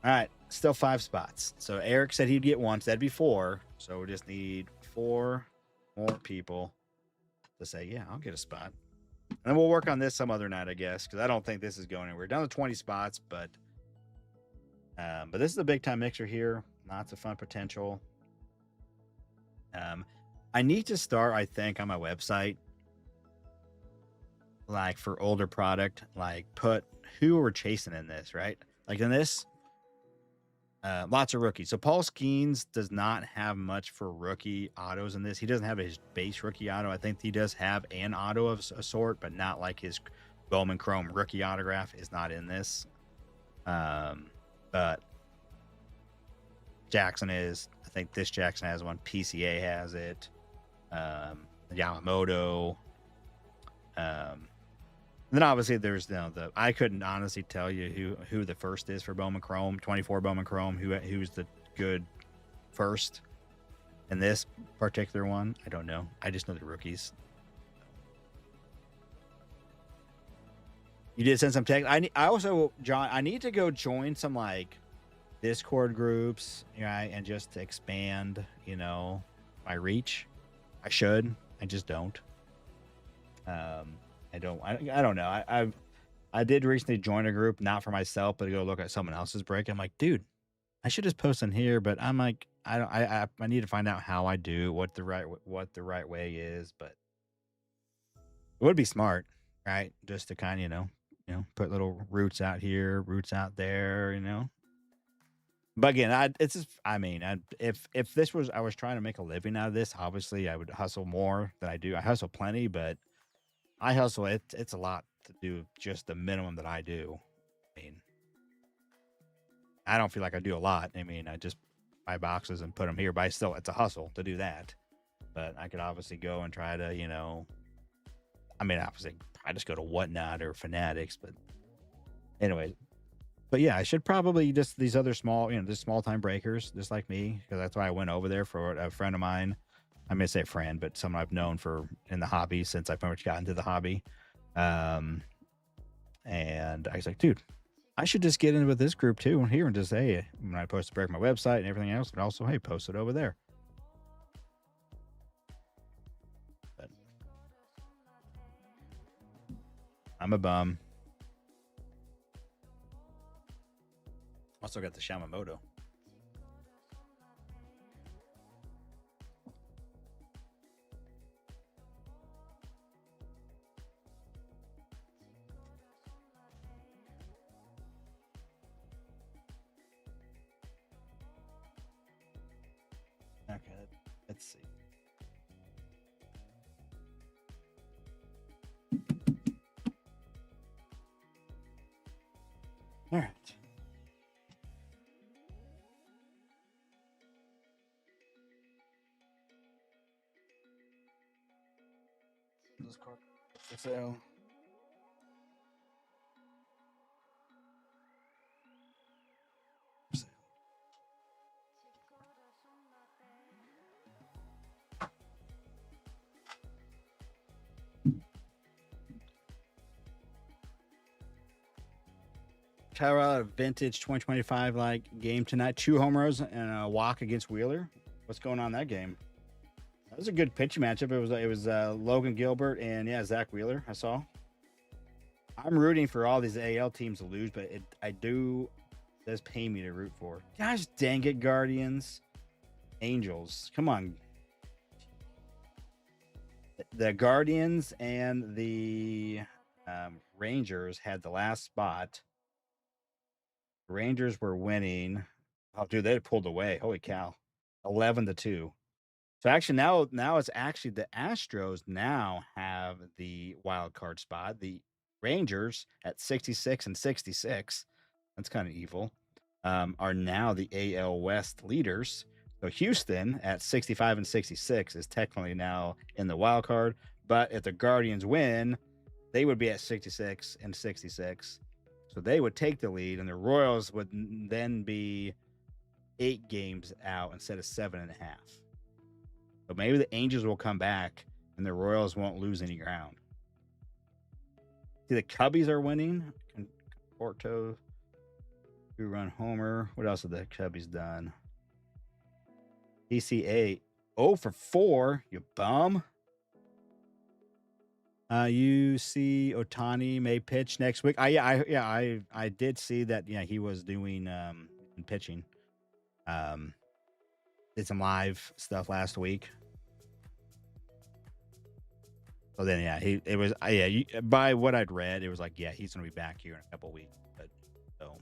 all right, still 5 spots. So Eric said he'd get one. So that'd be 4. So we just need 4 more people to say, yeah, I'll get a spot. And then we'll work on this some other night, I guess, because I don't think this is going anywhere. Down to 20 spots, but this is a big time mixer here. Lots of fun potential. I need to start, I think, on my website like for older product, like put who we're chasing in this, right? Like in this, lots of rookies. So Paul Skeens does not have much for rookie autos in this. He doesn't have his base rookie auto. I think he does have an auto of a sort, but not like his Bowman Chrome rookie autograph is not in this. But Jackson is. I think this Jackson has one. PCA has it. Yamamoto. Then obviously there's the I couldn't honestly tell you who the first is for Bowman Chrome, 24 Bowman Chrome, who's the good first in this particular one. I don't know. I just know the rookies. You did send some text. I also, John, I need to go join some like Discord groups, right, and just to expand, my reach. I should. I just don't. I don't know. I did recently join a group, not for myself, but to go look at someone else's break. I'm like, dude, I should just post in here, but I'm like, I need to find out how I do what the right way is, but it would be smart, right? Just to kind of, put little roots out here, roots out there, But again, if this was, I was trying to make a living out of this, obviously I would hustle more than I do. I hustle plenty, but I hustle. It's a lot to do just the minimum that I do. I mean, I don't feel like I do a lot. I mean, I just buy boxes and put them here, but it's a hustle to do that. But I could obviously go and try to, obviously I just go to Whatnot or Fanatics, but anyway. But yeah, I should probably just these other small, just small time breakers, just like me, because that's why I went over there for a friend of mine. I'm gonna say friend, but someone I've known in the hobby since I pretty much got into the hobby. And I was like, dude, I should just get in with this group too here and just say, when I post to break my website and everything else, but also, hey, post it over there. But I'm a bum. Also got the Yamamoto. Okay, let's see. All right. This card for sale. Colorado Vintage 2025 game tonight. 2 homers and a walk against Wheeler. What's going on in that game? That was a good pitching matchup. It was Logan Gilbert and Zach Wheeler. I saw. I'm rooting for all these AL teams to lose, but it does pay me to root for. Gosh dang it, Guardians, Angels, come on. The Guardians and the Rangers had the last spot. Rangers were winning. Oh, dude, they pulled away. Holy cow. 11-2. So actually now it's actually the Astros now have the wild card spot. The Rangers at 66 and 66. That's kind of evil. Are now the AL West leaders. So Houston at 65 and 66 is technically now in the wild card. But if the Guardians win, they would be at 66 and 66. So they would take the lead, and the Royals would then be 8 games out instead of 7.5. So maybe the Angels will come back, and the Royals won't lose any ground. See, the Cubbies are winning. Porto, 2-run homer. What else have the Cubbies done? PCA 0 for 4. You bum. You see Ohtani may pitch next week. I did see that. Yeah, he was doing pitching. Did some live stuff last week. So then, yeah, it was yeah. By what I'd read, it was like, yeah, he's gonna be back here in a couple weeks. But so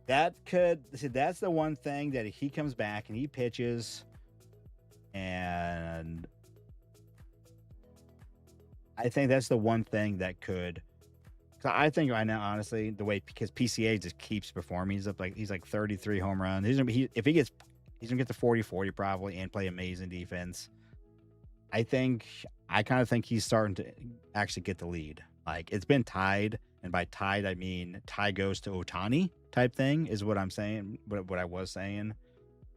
that's the one thing that he comes back and he pitches, and I think that's the one thing that could. I think right now, honestly, the way because PCA just keeps performing, he's like 33 home runs. If he gets, he's gonna get to 40-40 probably and play amazing defense. I kind of think he's starting to actually get the lead. Like it's been tied, and by tied I mean tie goes to Otani type thing is what I'm saying. What I was saying,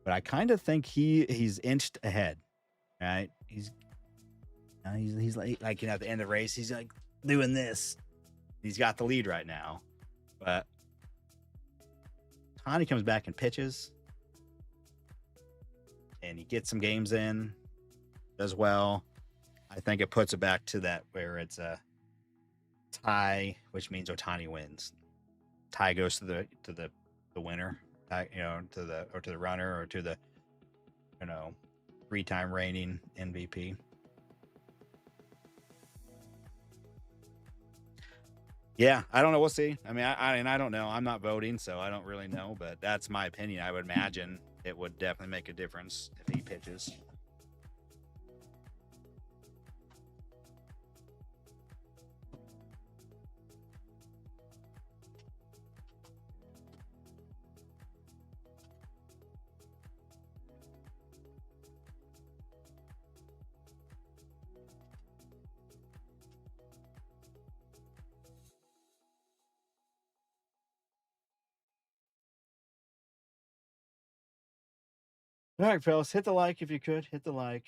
but I kind of think he's inched ahead. Right? He's like at the end of the race, he's like doing this. He's got the lead right now, but Otani comes back and pitches, and he gets some games in, does well. I think it puts it back to that where it's a tie, which means Otani wins. Tie goes to the winner, to the runner or to the 3-time reigning MVP. Yeah, I don't know. We'll see. I mean, I don't know. I'm not voting, so I don't really know. But that's my opinion. I would imagine it would definitely make a difference if he pitches. All right, fellas, hit the like if you could. Hit the like.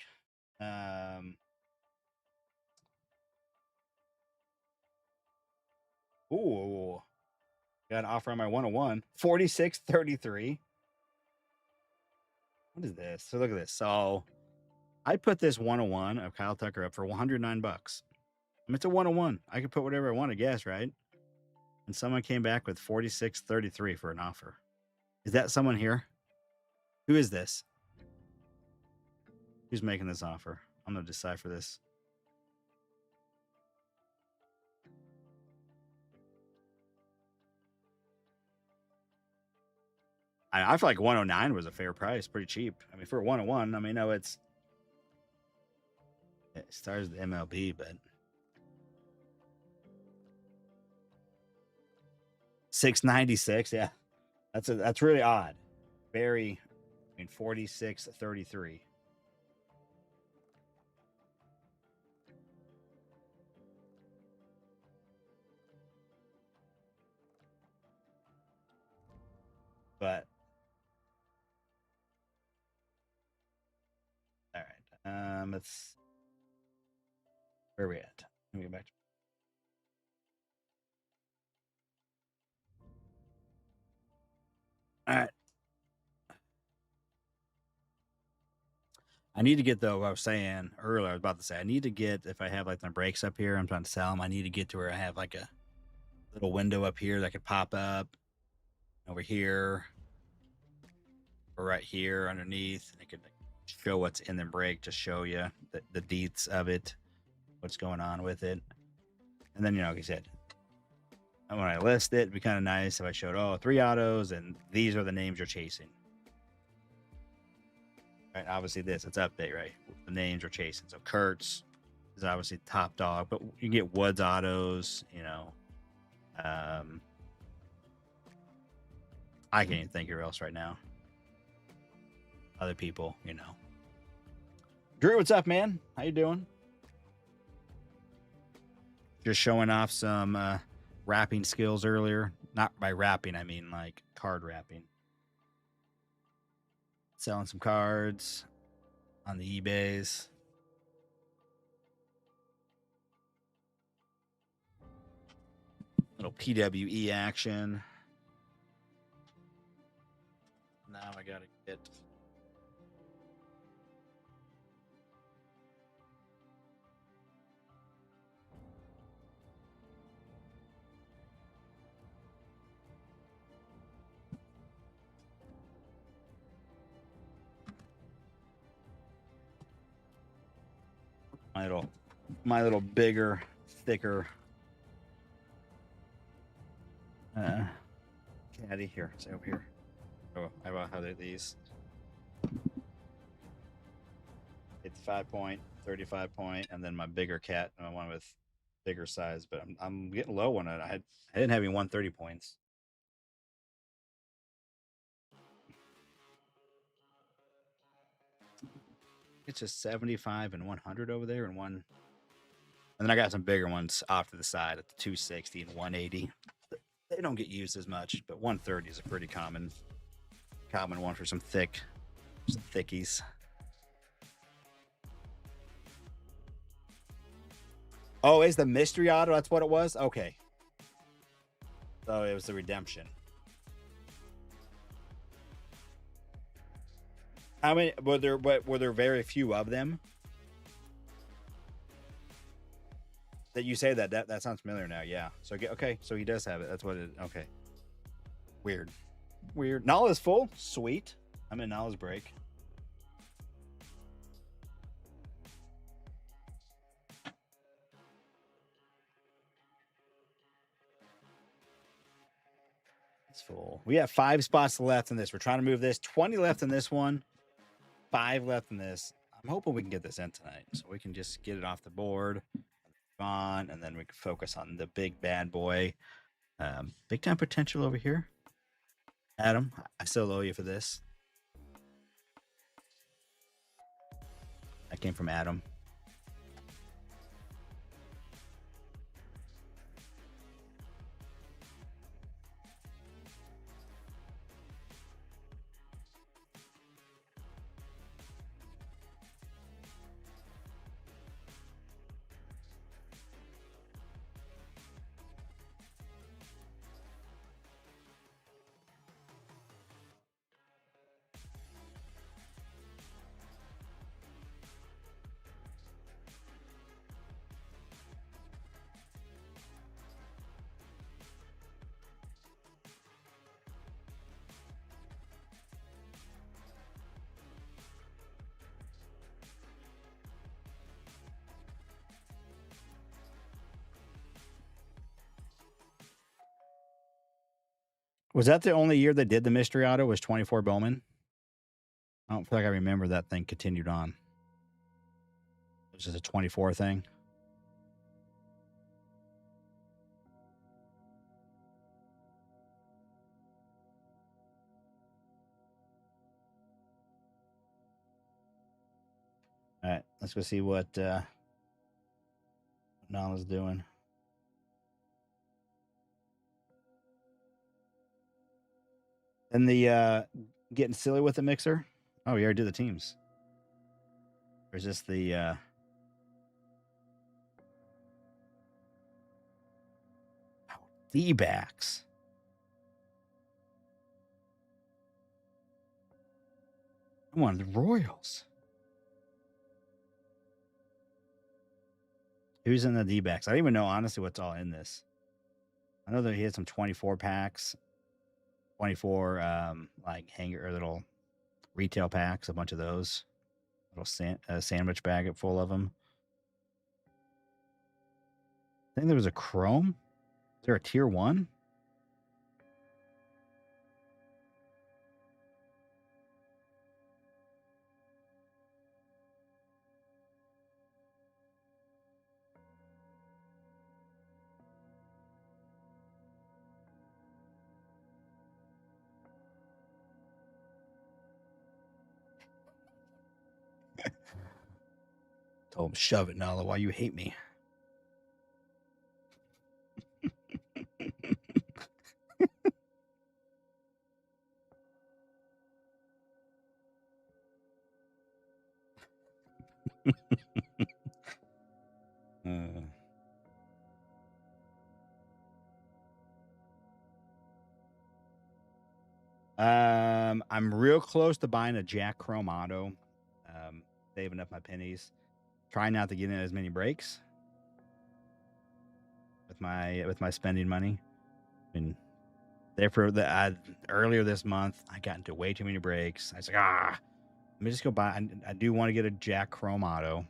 Ooh, got an offer on my 101. 46.33. What is this? So look at this. So I put this 101 of Kyle Tucker up for $109. I mean, it's a 101. I could put whatever I want, I guess, right? And someone came back with 46.33 for an offer. Is that someone here? Who is this? Who's making this offer? I'm going to decipher this. I feel like 109 was a fair price, pretty cheap. I mean, for a 101, I mean, no, it stars the MLB, but 696, yeah, that's really odd. Very, I mean, 46.33. But all right, let's. Where are we at? Let me go back to. All right. I need to get though. What I was saying earlier, I was about to say I need to get if I have like my breaks up here. I'm trying to sell them. I need to get to where I have like a little window up here that could pop up over here or right here underneath, and it could show what's in the break to show you the deets of it, what's going on with it, and then like I said, when I list it, it'd be kind of nice if I showed 3 autos and these are the names you're chasing. Right, obviously it's update, right? The names we're chasing. So Kurtz is obviously top dog, but you can get Woods autos, I can't even think of who else right now. Other people, Drew, what's up, man? How you doing? Just showing off some wrapping skills earlier. Not by wrapping, I mean like card wrapping. Selling some cards on the eBays. Little PWE action. Now I gotta get. my little bigger, thicker caddy here. Say over here. Oh, I about how these. 55 point, 35 point, and then my bigger cat, and I one with bigger size. But I'm getting low on it. I didn't have any 130 points. It's just 75 and 100 over there, and one. And then I got some bigger ones off to the side at the 260 and 180. They don't get used as much, but 130 is a pretty common one for some thickies. Oh, it's the mystery auto. That's what it was. Okay. So it was the redemption. How many were there? Were there very few of them? That you say that sounds familiar now. Yeah. So okay. So he does have it. That's what it. Okay. Weird. Null is full. Sweet. I'm in Null's break. It's full. We have 5 spots left in this. We're trying to move this. 20 left in this one. 5 left in this. I'm hoping we can get this in tonight, so we can just get it off the board. On, and then we can focus on the big bad boy. Big time potential over here. Adam, I still owe you for this. That came from Adam. Was that the only year they did the mystery auto? Was 24 Bowman? I don't feel like I remember that thing continued on. It was just a 24 thing. All right, let's go see what Nala's doing. And the getting silly with the mixer. Oh, you already did the teams. Or is this the D-backs? I wanted the Royals. Who's in the D-backs? I don't even know honestly what's all in this. I know that he had some 24 packs, 24 like hanger or little retail packs, a bunch of those. Little sandwich bag full of them. I think there was a Chrome. Is there a tier 1? Told him, shove it, Nala. Why you hate me? I'm real close to buying a Jack Chrome auto. Saving up my pennies. Trying not to get in as many breaks with my spending money. I mean, therefore, earlier this month, I got into way too many breaks. I was like, let me just go buy. I do want to get a Jack Chrome auto.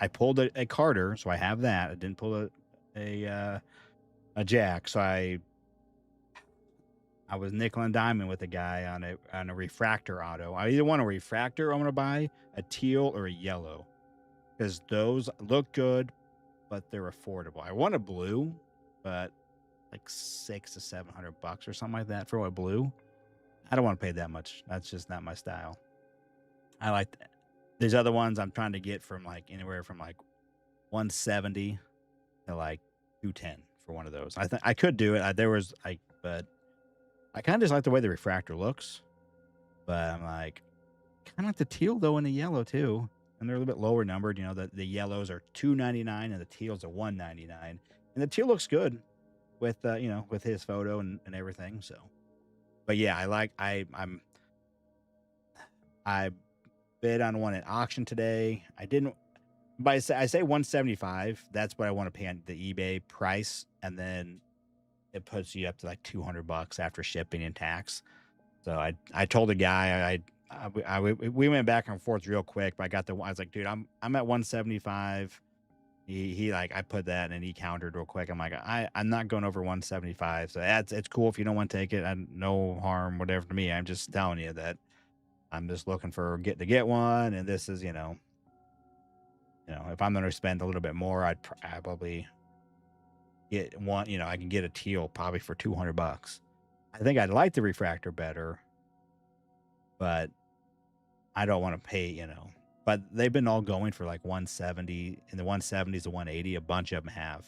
I pulled a Carter, so I have that. I didn't pull a jack, so I was nickel and diamond with a guy on a refractor auto. I either want a refractor I'm gonna buy, a teal or a yellow, because those look good, but they're affordable. I want a blue, but like $600 to $700 or something like that for a blue. I don't want to pay that much. That's just not my style. I like these other ones I'm trying to get from like anywhere from like 170 to like 210 for one of those. I think I could do it. But I kind of just like the way the refractor looks. But I'm like, kind of like the teal though and the yellow too. And they're a little bit lower numbered. You know, the yellows are $299 and the teals are $199. And the teal looks good with with his photo and everything. So, but yeah, I bid on one at auction today. I didn't. But I say 175. That's what I want to pay on the eBay price, and then it puts you up to like $200 after shipping and tax. So I told the guy we went back and forth real quick, but I was like, dude, I'm at 175. He like, I put that and he countered real quick. I'm like, I'm not going over 175. So it's cool if you don't want to take it. No harm, whatever to me. I'm just telling you that I'm just looking for to get one, and this is if I'm going to spend a little bit more, I'd probably get one. I can get a teal probably for $200. I think I'd like the refractor better, but I don't want to pay. But they've been all going for like 170, in the 170s to 180. A bunch of them have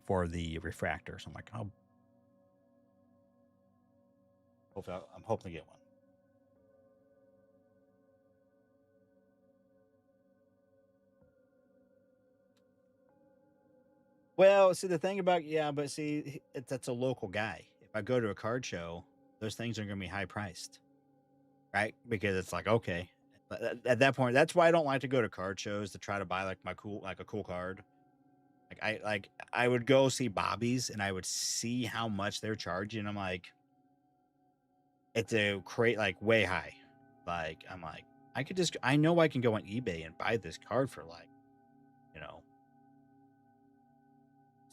for the refractor. So I'm like, I'm hoping to get one. Well, see, the thing about, that's a local guy. If I go to a card show, those things are going to be high priced, right? Because it's like, okay, at that point, that's why I don't like to go to card shows to try to buy like a cool card. I would go see Bobby's and I would see how much they're charging. I'm like, it's a crate like way high. Like, I'm like, I know I can go on eBay and buy this card for like,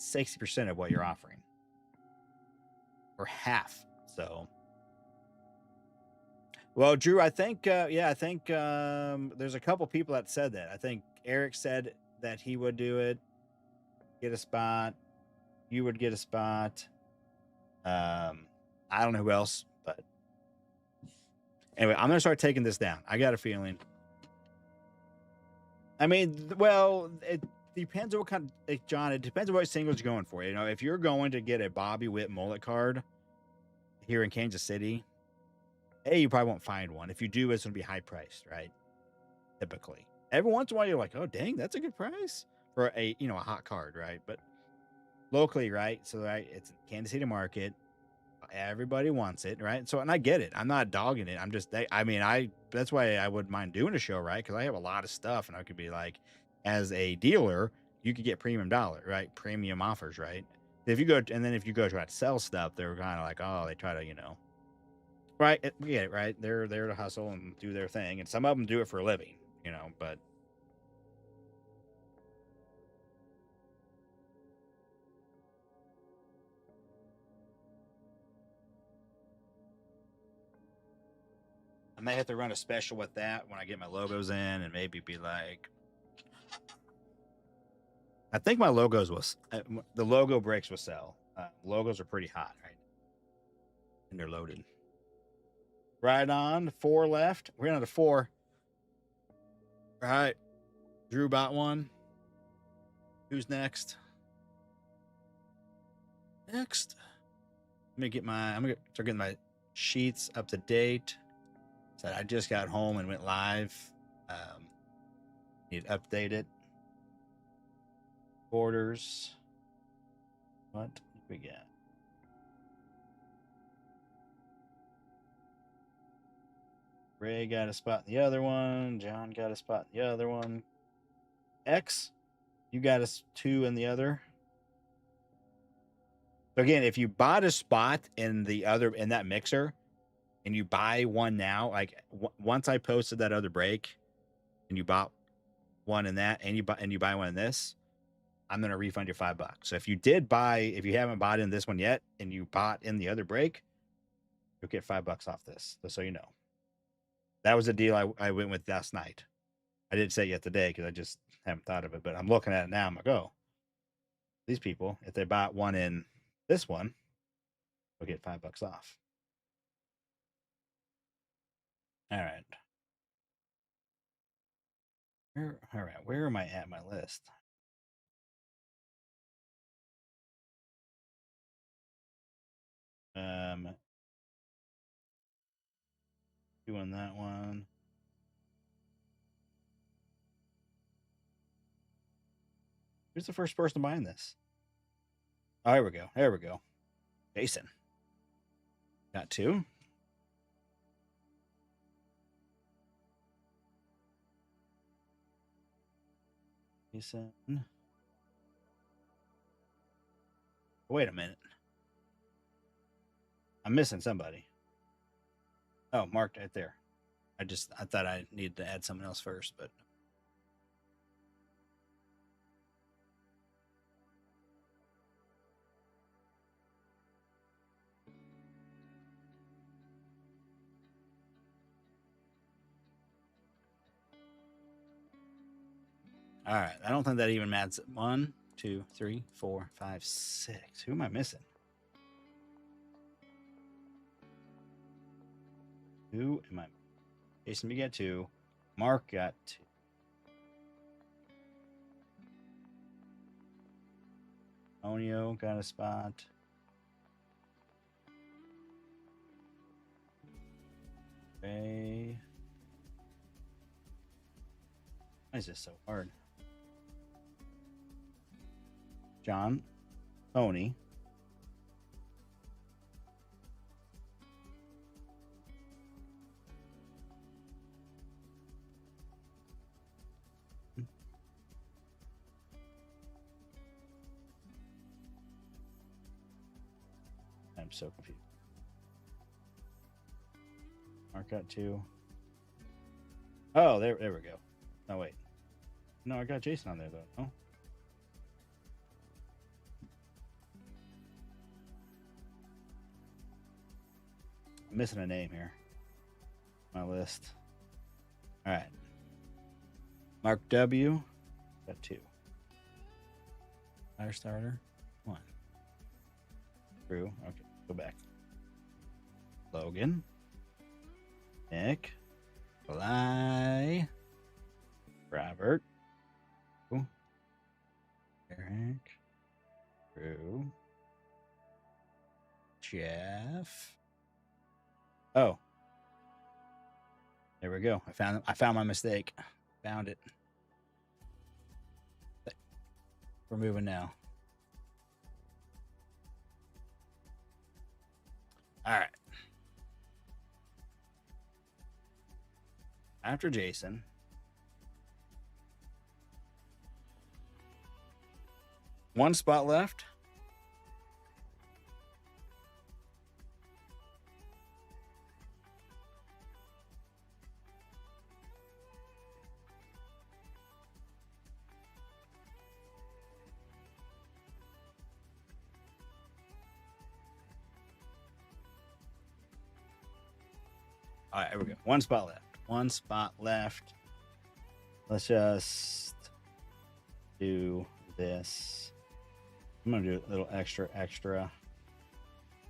60% of what you're offering, or half. So, well, Drew, I think there's a couple people that said that. I think Eric said that he would do it, get a spot. You would get a spot. I don't know who else, but anyway, I'm gonna start taking this down. I got a feeling. I mean, well, it depends on what kind of, John. It depends on what singles you're going for. If you're going to get a Bobby Witt mullet card here in Kansas City, you probably won't find one. If you do, it's going to be high priced, right? Typically, every once in a while, you're like, oh, dang, that's a good price for a hot card, right? But locally, right? So, right, it's Kansas City market. Everybody wants it, right? So, and I get it. I'm not dogging it. I'm just, that's why I wouldn't mind doing a show, right? Because I have a lot of stuff, and I could be like, as a dealer, you could get premium dollar, right? Premium offers, right? If you go try to sell stuff, they're kind of like, oh, they try to, right? We get it, right? They're there to hustle and do their thing, and some of them do it for a living, but. I may have to run a special with that when I get my logos in, and maybe be like, I think my logos the logo breaks will sell. Logos are pretty hot, right? And they're loaded. Right on. 4 left. We're on to 4. All right. Drew bought one. Who's next? I'm gonna start getting my sheets up to date. So I just got home and went live. Need to update it. Orders. What we got? Ray got a spot in the other one. John got a spot in the other one. X, you got us 2 in the other. So again, if you bought a spot in that mixer, and you buy one now, like once I posted that other break, and you bought one in that and you buy one in this, I'm gonna refund you $5. So if you haven't bought in this one yet and you bought in the other break, you'll get $5 off this. Just so you know. That was a deal I went with last night. I didn't say it yet today because I just haven't thought of it, but I'm looking at it now. I'm like, oh, these people, if they bought one in this one, will get $5 off. All right. Where am I at my list? Doing that one. Who's the first person buying this? Oh, here we go. There we go. Jason. Got two. Jason. Wait a minute. I'm missing somebody. Oh, marked right there. I thought I needed to add someone else first, but all right. I don't think that even matters. 1, 2, 3, 4, 5, 6. Who am I missing? Who am I? Jason, we got 2. Mark got 2. Onio got a spot. Okay. Why is this so hard? John, Tony. I'm so confused. Mark got 2. Oh, there we go. No, wait. No, I got Jason on there, though. Oh. I'm missing a name here. My list. All right. Mark W. Got 2. Fire starter. 1. True. Okay. Go back. Logan. Nick. Fly. Robert. Eric. Drew. Jeff. Oh. There we go. I found my mistake. Found it. We're moving now. All right. After Jason. One spot left. All right, here we go. One spot left. One spot left. Let's just do this. I'm going to do a little extra.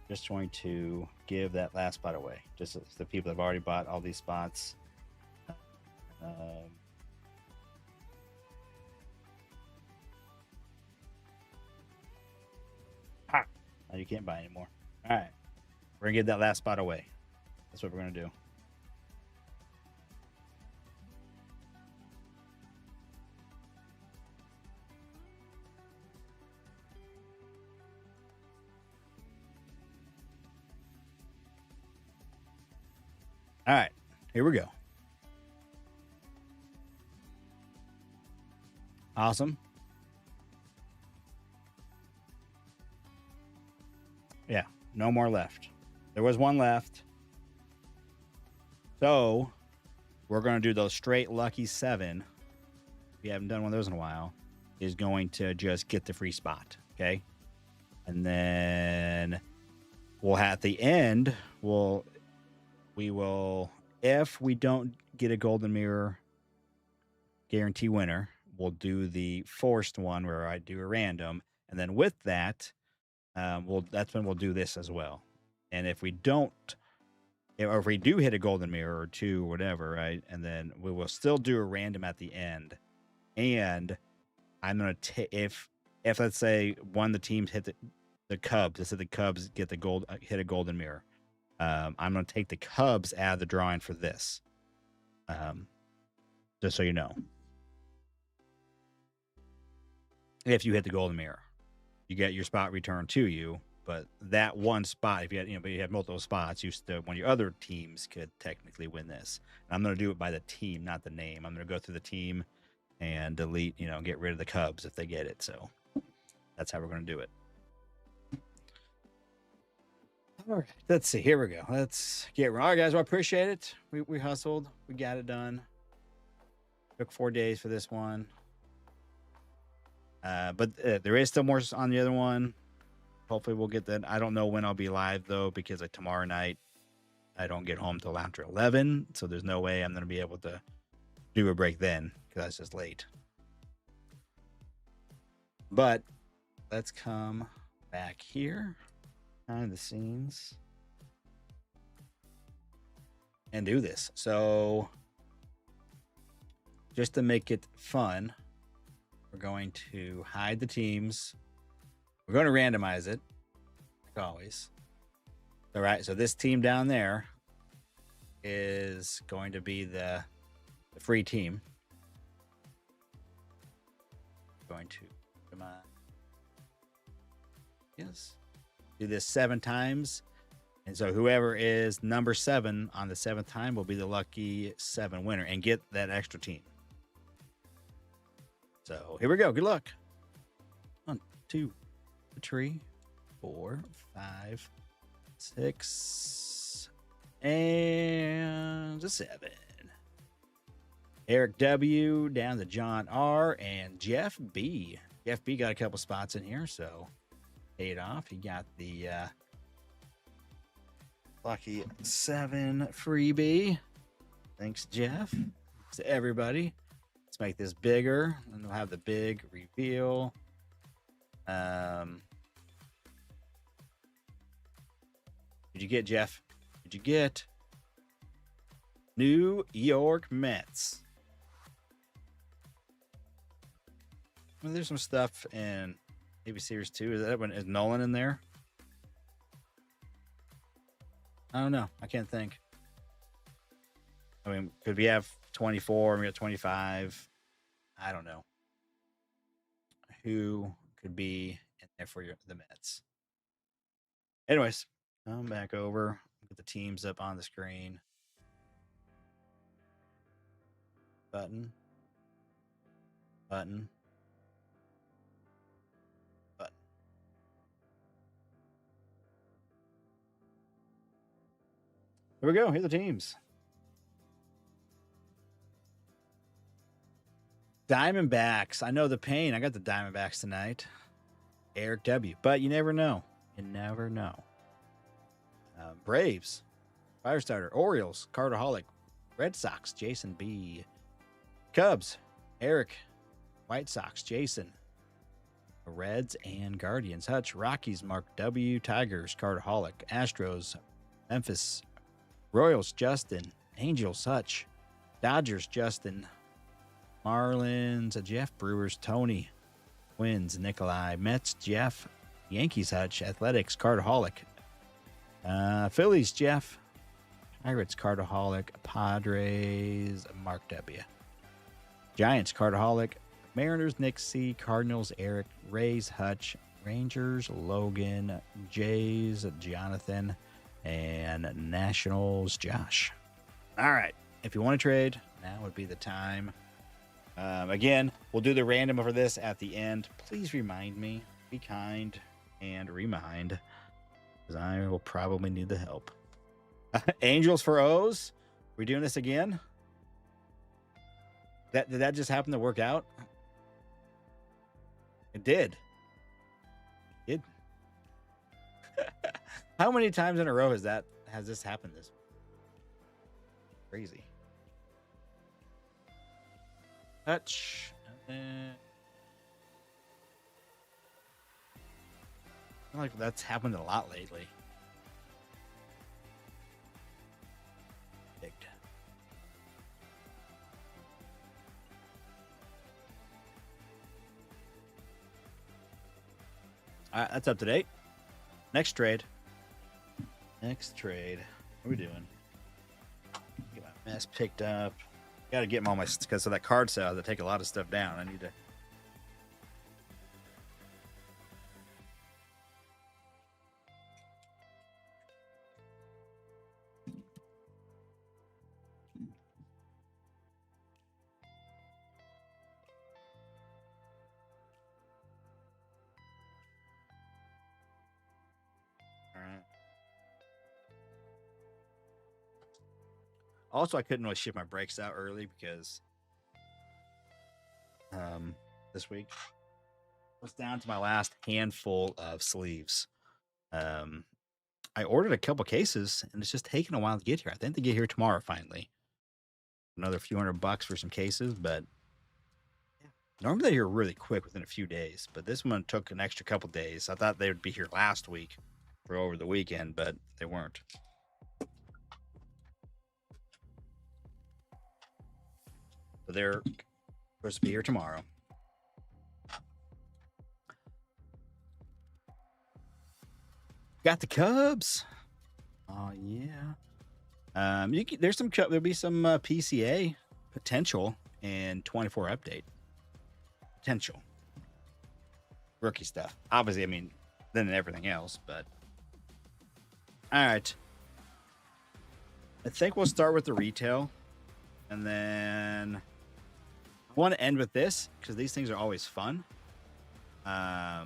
Just going to give that last spot away. Just the people that have already bought all these spots. Now you can't buy anymore. All right. We're going to give that last spot away. That's what we're going to do. All right, here we go. Awesome. Yeah, no more left. There was one left. So we're going to do those straight lucky 7 if you haven't done one of those in a while, is going to just get the free spot. Okay. And then we'll at the end, we will, if we don't get a golden mirror guarantee winner, we'll do the forced one where I do a random. And then with that, that's when we'll do this as well. And if we don't, or if we do hit a golden mirror or two, or whatever, right? And then we will still do a random at the end. And I'm gonna take if let's say one of the teams hit the Cubs, let's say the Cubs get the hit a golden mirror. I'm gonna take the Cubs out of the drawing for this. Just so you know. If you hit the golden mirror, you get your spot returned to you. But that one spot, if you had, but you have multiple spots, one of your other teams could technically win this. And I'm going to do it by the team, not the name. I'm going to go through the team and delete, get rid of the Cubs if they get it. So that's how we're going to do it. All right, let's see. Here we go. Let's get all right, guys. Well, I appreciate it. We hustled. We got it done. Took 4 days for this one. But there is still more on the other one. Hopefully we'll get that. I don't know when I'll be live though, because tomorrow night I don't get home till after 11. So there's no way I'm going to be able to do a break then, because that's just late. But let's come back here, behind the scenes, and do this. So just to make it fun, we're going to hide the teams. We're going to randomize it, like always. All right, so this team down there is going to be the free team. Going to, come on. Yes. Do this 7 times. And so whoever is number 7 on the 7th time will be the lucky 7 winner and get that extra team. So here we go. Good luck. 1, 2, 3, 4, 5, 6, and 7. Eric W. down to John R. and Jeff B. Jeff B got a couple spots in here, so paid off. He got the lucky 7 freebie. Thanks, Jeff. Thanks to everybody. Let's make this bigger, and we'll have the big reveal. Did you get, Jeff? Did you get New York Mets? I mean, there's some stuff in maybe Series 2. Is Nolan in there? I don't know. I can't think. I mean, could we have 24? We got 25. I don't know. Who could be in there for the Mets? Anyways, come back over. Get the teams up on the screen. Button. Button. Button. Here we go. Here are the teams. Diamondbacks. I know the pain. I got the Diamondbacks tonight. Eric W. But you never know. You never know. Braves. Firestarter. Orioles. Carterholic. Red Sox. Jason B. Cubs. Eric. White Sox. Jason. Reds and Guardians. Hutch. Rockies. Mark W. Tigers. Carterholic. Astros. Memphis. Royals. Justin. Angels. Hutch. Dodgers. Justin. Marlins. Jeff. Brewers. Tony. Twins. Nikolai. Mets. Jeff. Yankees. Hutch. Athletics. Carterholic. Phillies. Jeff. Pirates. Carterholic. Padres. Mark W. Giants. Carterholic. Mariners. Nick C. Cardinals. Eric. Rays. Hutch. Rangers. Logan. Jays. Jonathan. And Nationals. Josh. All right. If you want to trade, now would be the time. Again, we'll do the random for this at the end. Please remind me. Be kind and remind, because I will probably need the help. Angels for O's. We're doing this again. Did that just happen to work out? It did. It. How many times in a row has this happened? This crazy. Touch. And I feel like that's happened a lot lately. Picked. All right, that's up to date. Next trade. What are we doing? Get my mess picked up. Got to get all my, because of that card sale, they take a lot of stuff down. I need to. All right. Also, I couldn't really ship my brakes out early because this week I was down to my last handful of sleeves. I ordered a couple cases and it's just taking a while to get here. I think they get here tomorrow finally. Another few $100 for some cases, but normally they're here really quick within a few days. But this one took an extra couple days. I thought they would be here last week for over the weekend, but they weren't. So they're supposed to be here tomorrow. Got the Cubs. Oh yeah. There'll be some PCA potential and 24 update potential rookie stuff. Obviously, I mean, than everything else, but all right. I think we'll start with the retail, and then I want to end with this because these things are always fun. So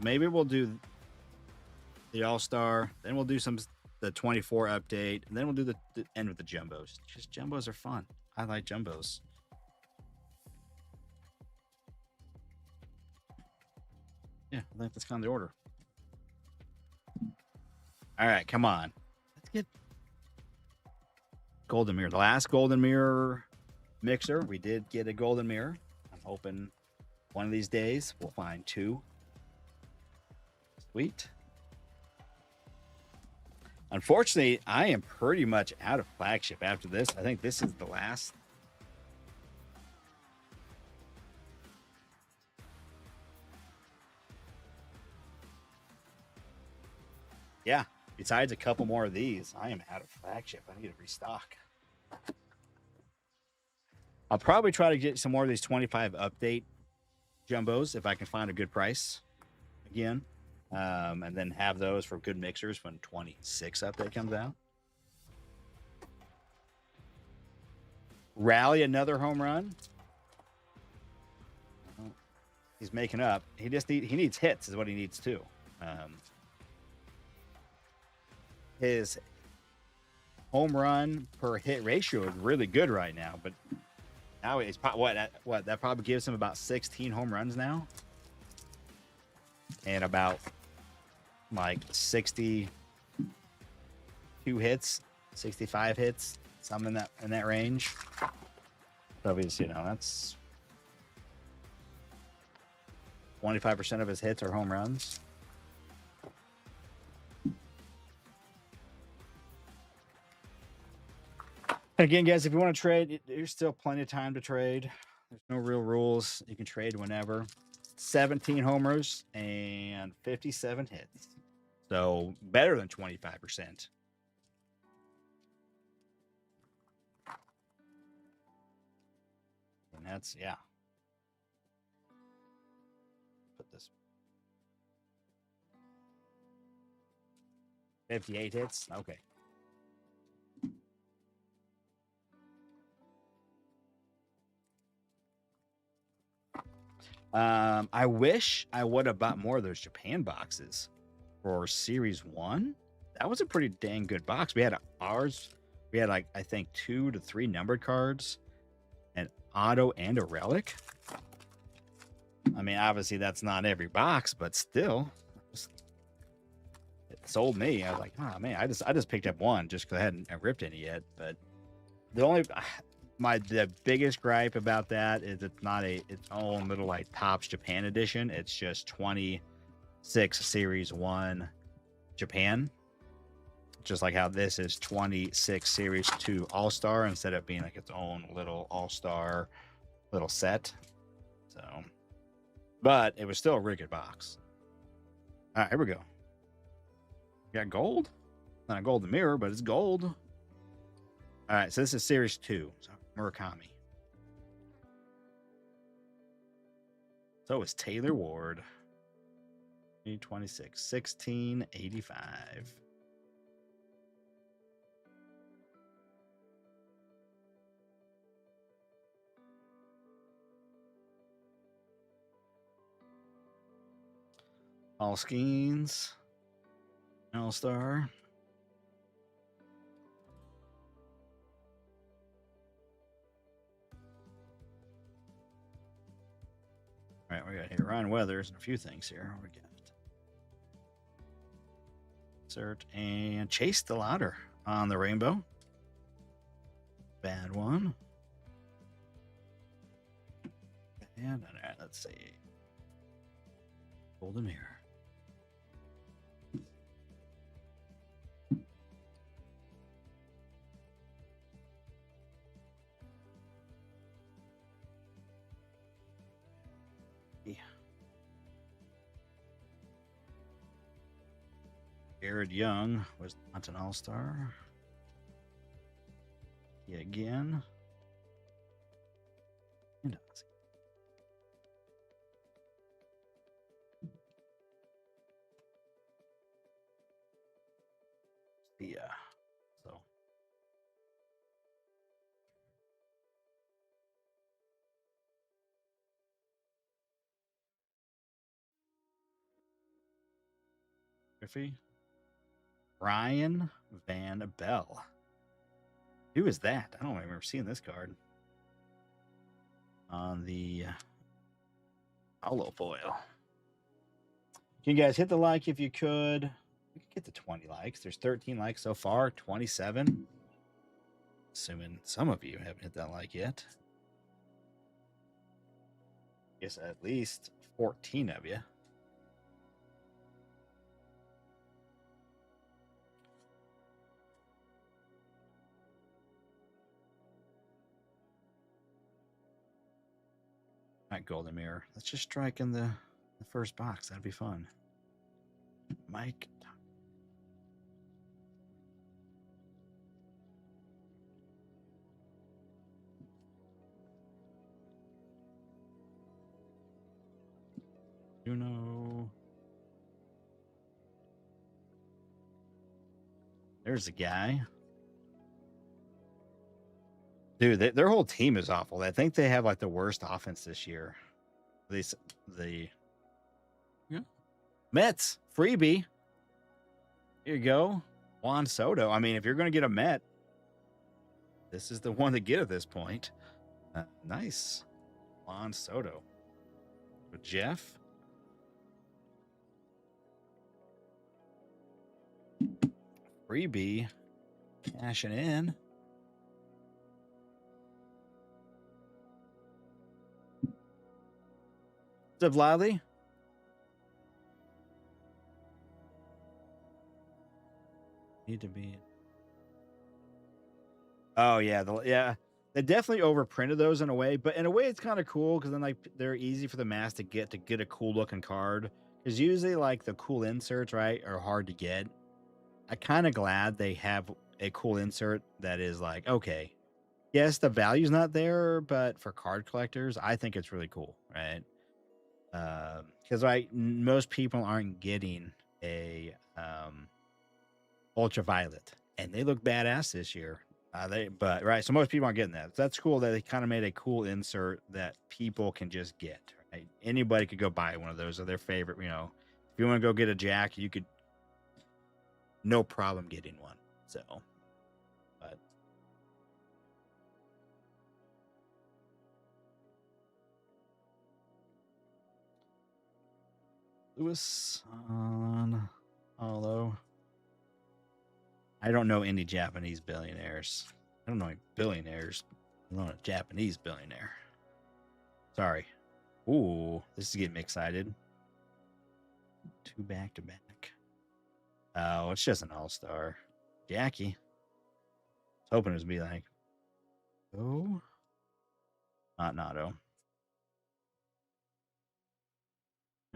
maybe we'll do the All-Star, then we'll do the 24 update, and then we'll do the end with the jumbos. Just jumbos are fun. I like jumbos. Yeah, I think that's kind of the order. All right, come on. Let's get golden mirror. The last golden mirror mixer, we did get a golden mirror. I'm hoping one of these days we'll find two. Sweet. Unfortunately, I am pretty much out of flagship after this. I think this is the last. Yeah, besides a couple more of these, I am out of flagship. I need to restock. I'll probably try to get some more of these 25 update jumbos if I can find a good price again. And then have those for good mixers when 26 update comes out. Rally another home run. He's making up. He needs hits is what he needs too. His home run per hit ratio is really good right now, but now he's what that probably gives him about 16 home runs now, and about like 62 hits, 65 hits, something in that range. So he's, that's 25% of his hits are home runs. Again, guys, if you want to trade, there's still plenty of time to trade. There's no real rules. You can trade whenever. 17 homers and 57 hits. So better than 25%. And that's, yeah. Put this. 58 hits. Okay. I wish I would have bought more of those Japan boxes for Series 1. That was a pretty dang good box. We had ours. We had like, I think 2 to 3 numbered cards. an auto and a relic. I mean, obviously that's not every box, but still, it sold me. I was like, oh man, I just picked up one just because I hadn't ripped any yet. But the biggest gripe about that is it's not its own little like Topps Japan edition. It's just 26 Series 1 Japan. Just like how this is 26 Series 2 All-Star instead of being like its own little All-Star little set. So, but it was still a really good box. All right, here we go. We got gold. Not a golden mirror, but it's gold. All right, so this is Series 2. So Murakami. So it's Taylor Ward. 26, 1685. All Skeens. All-Star. All right, we got here Ryan Weathers and a few things here. We got insert and Chase the Louder on the rainbow. Bad one. And all right, let's see. Golden Mirror. Jared Young was not an All-Star. Yeah, again. Yeah. So. Griffey. Ryan Van Bell. Who is that? I don't remember seeing this card on the hollow foil. Can you guys hit the like if you could? We could get to 20 likes. There's 13 likes so far, 27. Assuming some of you haven't hit that like yet. I guess at least 14 of you. All right, Golden Mirror. Let's just strike in the first box. That'd be fun. Mike. Juno. There's the guy. Dude, their whole team is awful. I think they have like the worst offense this year. The Mets freebie. Here you go. Juan Soto. I mean, if you're going to get a Met, this is the one to get at this point. Nice. Juan Soto. With Jeff. Freebie. Cashing in. What's up, Liley? Need to be. Oh yeah, they definitely overprinted those in a way, but in a way it's kind of cool because then like they're easy for the mass to get a cool looking card. Because usually like the cool inserts, right, are hard to get. I'm kind of glad they have a cool insert that is like, okay, yes, the value's not there, but for card collectors, I think it's really cool, right? Because most people aren't getting a ultraviolet, and they look badass this year. So most people aren't getting that. So that's cool that they kind of made a cool insert that people can just get. Right? Anybody could go buy one of those or their favorite. You know, if you want to go get a Jack, you could, no problem getting one. So, but. Lewis on Hollow. I don't know any Japanese billionaires. I don't know any billionaires. I don't know a Japanese billionaire. Sorry. Ooh, this is getting me excited. 2 back-to-back. Oh, it's just an all-star. Jackie. I was hoping it would be like, oh, not Nato.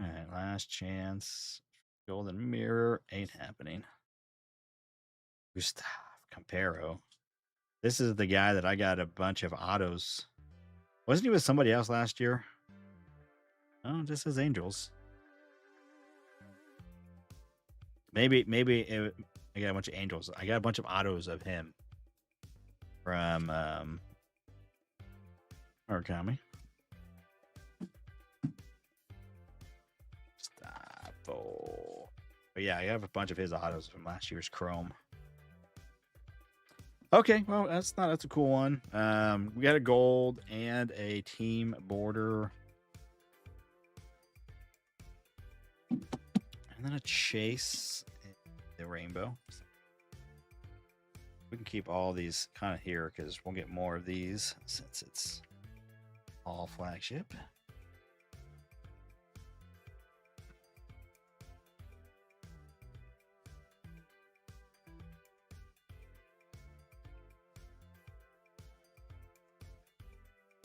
All right, last chance. Golden Mirror ain't happening. Gustav Campero. This is the guy that I got a bunch of autos. Wasn't he with somebody else last year? Oh, this is Angels. Maybe I got a bunch of Angels. I got a bunch of autos of him from Origami. Stop. Oh. But yeah, I have a bunch of his autos from last year's Chrome. Okay, well that's a cool one. We got a gold and a team border. And then a chase, the rainbow. We can keep all these kind of here because we'll get more of these since it's all flagship.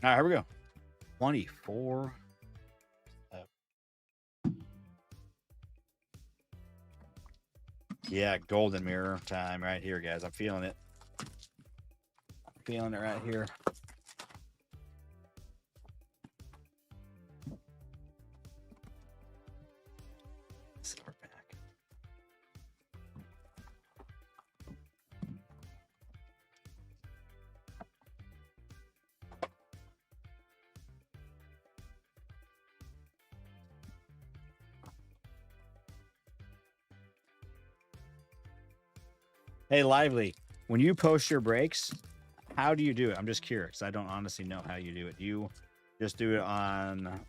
All right, here we go. 24. Yeah, golden mirror time right here, guys. I'm feeling it. I'm feeling it right here. Silver pack. Hey, Lively, when you post your breaks, how do you do it? I'm just curious. I don't honestly know how you do it. Do you just do it on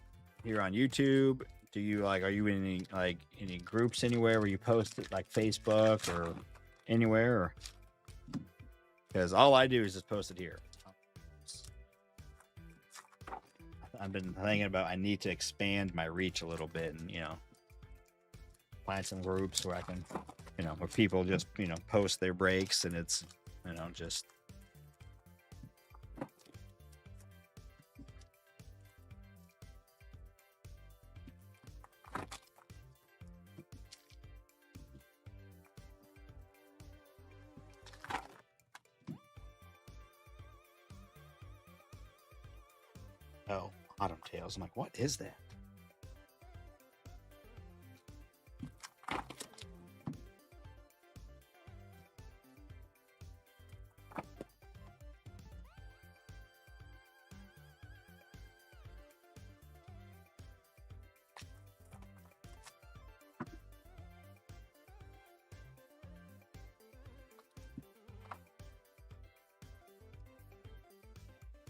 here on YouTube? Do you are you in any groups anywhere where you post it, like Facebook or anywhere? Because all I do is just post it here. I've been thinking about I need to expand my reach a little bit and find some groups where I can where people just post their breaks and it's just Autumn Tales. I'm like, what is that?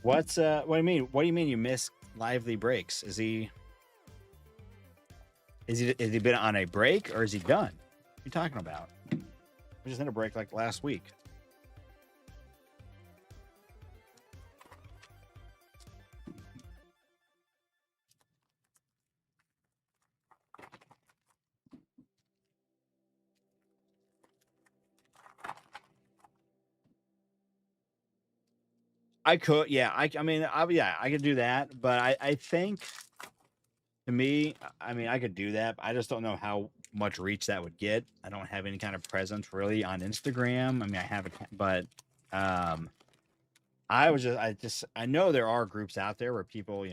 What do you mean? What do you mean you miss Lively breaks? Is he been on a break or is he done? What are you talking about? We just had a break like last week. I could, yeah. I mean, I could do that, but I think to me, I mean, I could do that. But I just don't know how much reach that would get. I don't have any kind of presence really on Instagram. I mean, I have a, but I know there are groups out there where people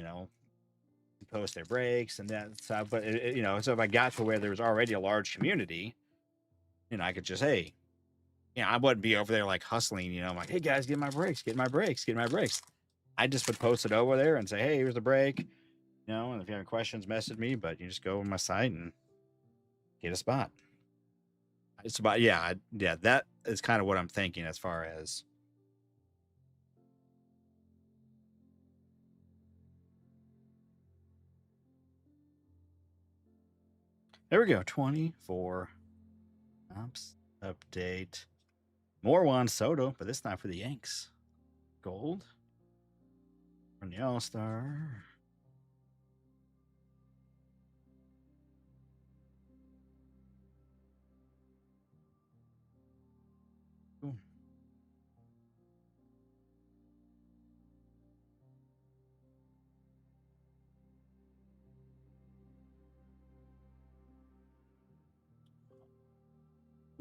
post their breaks and that stuff. But so if I got to where there was already a large community, I could just I wouldn't be over there like hustling. I'm like, hey guys, get my breaks, get my breaks, get my breaks. I just would post it over there and say, hey, here's the break. And if you have questions, message me. But you just go over my site and get a spot. It's about that is kind of what I'm thinking as far as. There we go. 24. Ops. Update. More Juan Soto, but this time for the Yanks. Gold. From the All-Star. Cool.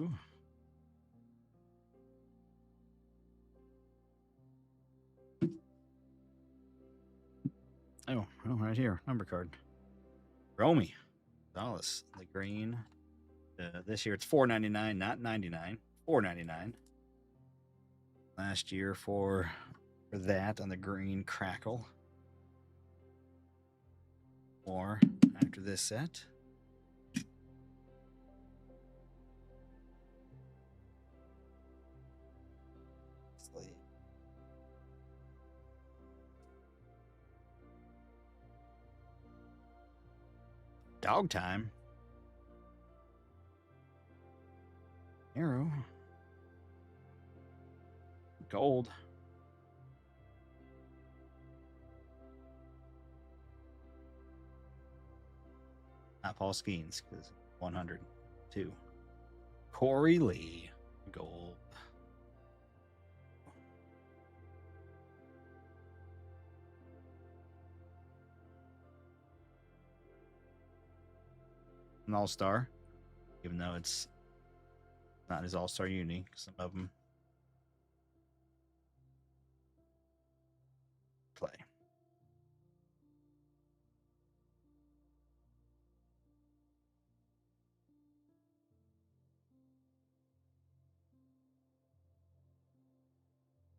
Ooh. Oh, right here. Number card. Romy. Dallas. The green. This year it's $4.99, not $99. $4.99. Last year for that on the green crackle. More after this set. Dog time. Arrow. Gold. Not Paul Skeens, because 102. Corey Lee. Gold. An all-star, even though it's not his all-star uni. Some of them play.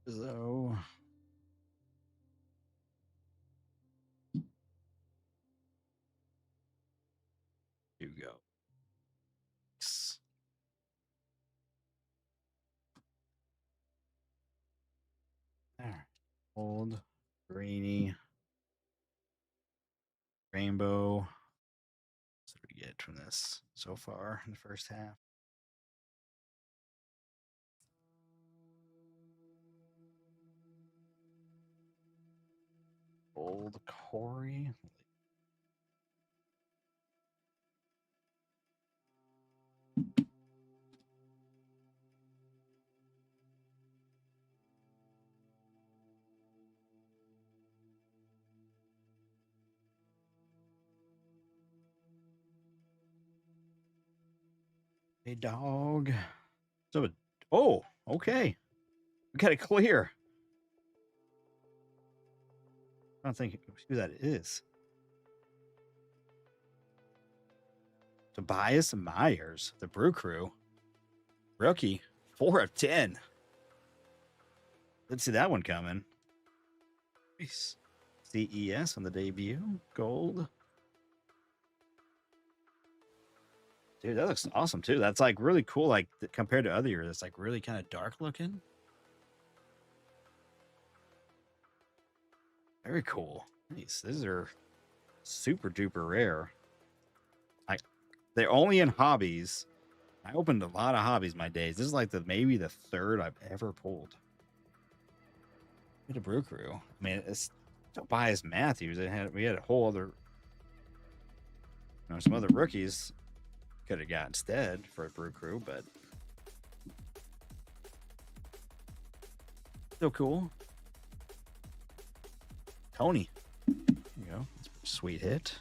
So you go. There. Old, grainy, rainbow. What do we get from this so far in the first half? Old Corey. A dog. So, oh, okay. We got it clear. I don't think who that is. Tobias Myers, the Brew Crew. Rookie, 4 of 10. Didn't see that one coming. Nice. CES on the debut. Gold. Dude, that looks awesome too. That's like really cool. Like compared to other years, it's like really kind of dark looking. Very cool. Nice. These are super duper rare. Like they're only in hobbies. I opened a lot of hobbies my days. This is like maybe the third I've ever pulled. Get a Brew Crew. I mean, it's Tobias Matthews. We had a whole other, some other rookies could have got instead for a Brew Crew, but still cool. Tony. There you go. That's a sweet hit.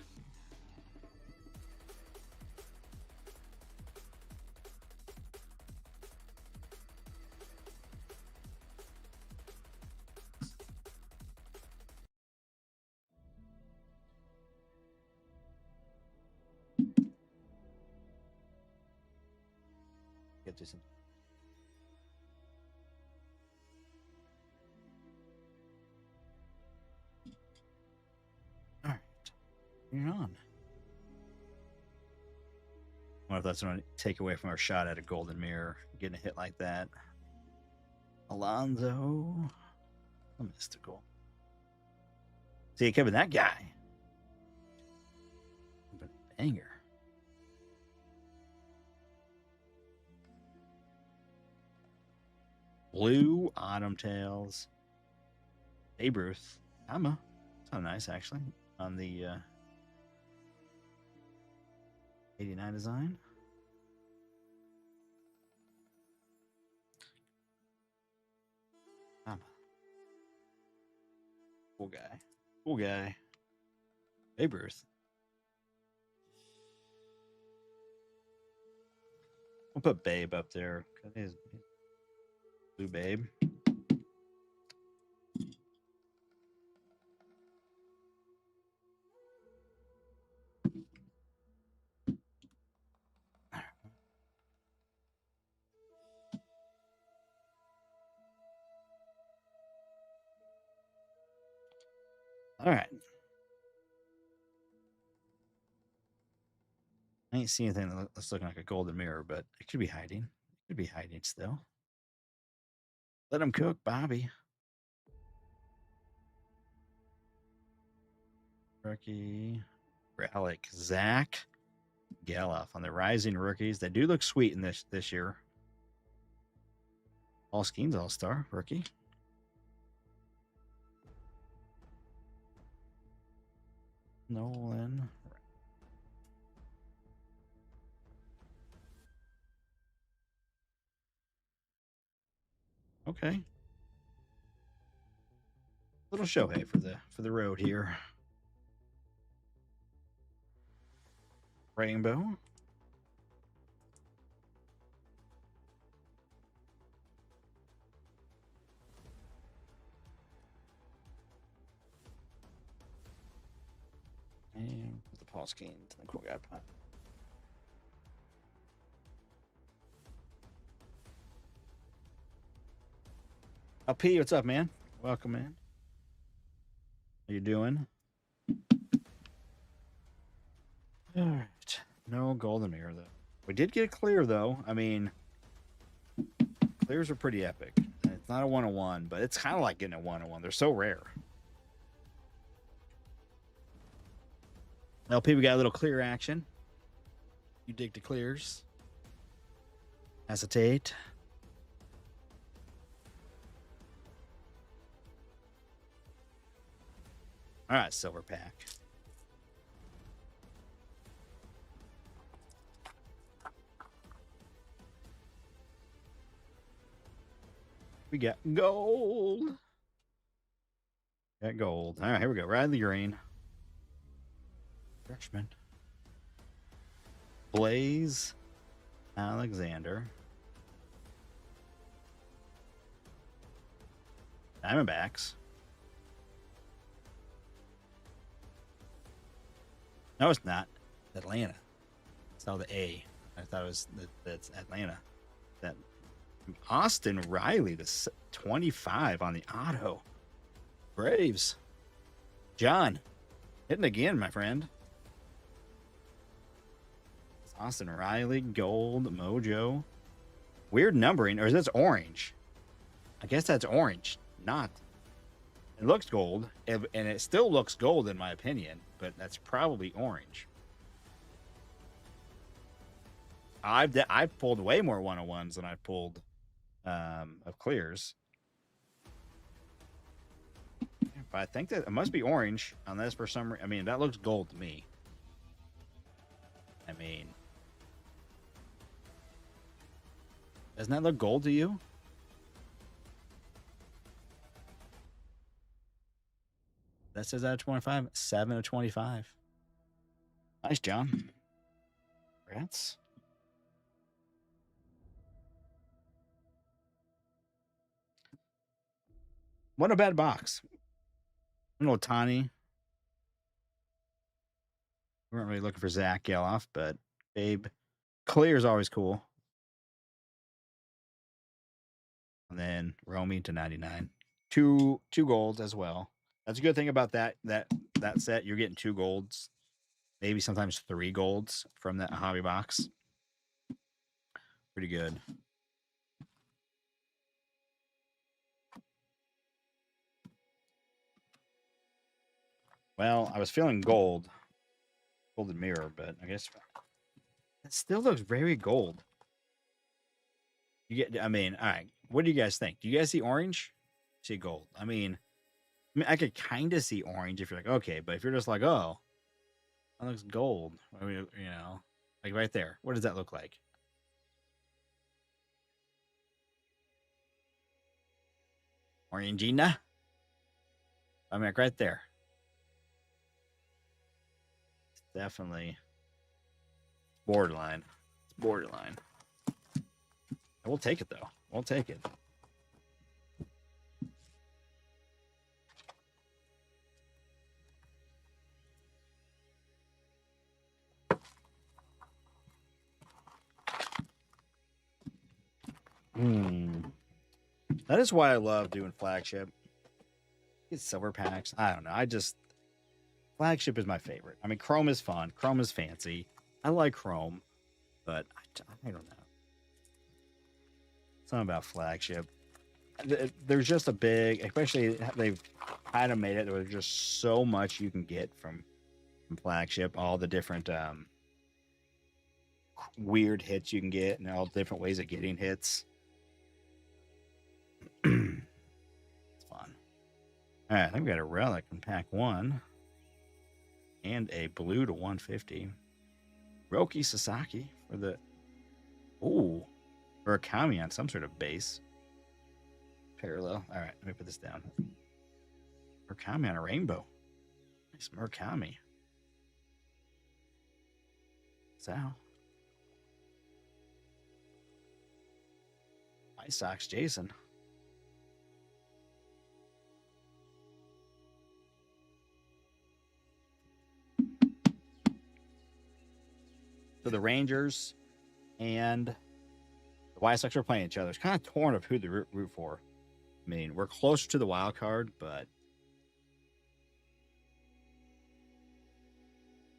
Get to some. All right. You're on. I wonder if that's going to take away from our shot at a golden mirror, getting a hit like that. Alonzo. A mystical. See, Kevin, that guy. Banger. Blue Autumn Tails. Babe Ruth. Emma. Sounds nice, actually. On the 89 design. Emma. Cool guy. Cool guy. Babe Ruth. We'll put Babe up there. He's Blue Babe. All right. I ain't see anything that's looking like a golden mirror, but it could be hiding. It could be hiding still. Let him cook, Bobby. Rookie. Relic. Zach Galoff on the rising rookies. They do look sweet in this year. All Skeens All-Star rookie. Nolan. Okay. Little Shohei for the road here. Rainbow. And the Paul Skeens and the cool guy pot. LP, what's up, man? Welcome, man. How you doing? All right. No golden mirror, though. We did get a clear, though. I mean, clears are pretty epic. And it's not a 101, but it's kind of like getting a 101. They're so rare. LP, we got a little clear action. You dig the clears. Acetate. All right, silver pack. We got gold. Got gold. All right, here we go. Riding the green. Freshman. Blaze Alexander. Diamondbacks. No, it's not. Atlanta. It's all the A. I thought it was that's Atlanta. That Austin Riley, the 25 on the auto. Braves. John, hitting again, my friend. It's Austin Riley, gold, mojo. Weird numbering, or is this orange? I guess that's orange. Not. It looks gold, and it still looks gold in my opinion, but that's probably orange. I've pulled way more 101s than I've pulled of clears. But I think that it must be orange on this for some reason. I mean, that looks gold to me. I mean, doesn't that look gold to you? That says out of 25. 7 of 25. Nice, John. Congrats. What a bad box. I know Otani. We weren't really looking for Zach Geloff, but Babe. Clear is always cool. And then Romy to 99. Two golds as well. That's a good thing about that set. You're getting 2 golds, maybe sometimes 3 golds from that hobby box. Pretty good. Well, I was feeling golden mirror, but I guess it still looks very gold. You get, I mean, all right, What do you guys think? Do you guys see orange? See gold? I mean, I could kind of see orange if you're like, okay, but if you're just like, oh, that looks gold. I mean, like right there. What does that look like? Orangina? I mean, like right there. It's definitely borderline. It's borderline. We'll take it though. We'll take it. That is why I love doing flagship. It's silver packs. I don't know. Flagship is my favorite. I mean, chrome is fun. Chrome is fancy. I like chrome, but I don't know. Something about flagship. There's just a big, especially they've kind of made it. There's just so much you can get from flagship. All the different weird hits you can get, and all different ways of getting hits. It's fun. All right, I think we got a relic in pack 1 and a blue to 150. Roki Sasaki for the or a Kami on some sort of base. Parallel. All right, let me put this down. Murakami on a rainbow. Nice Murakami. Sal. White Sox Jason. So the Rangers and the White Sox are playing each other. It's kind of torn of who to root for. I mean, we're closer to the wild card, but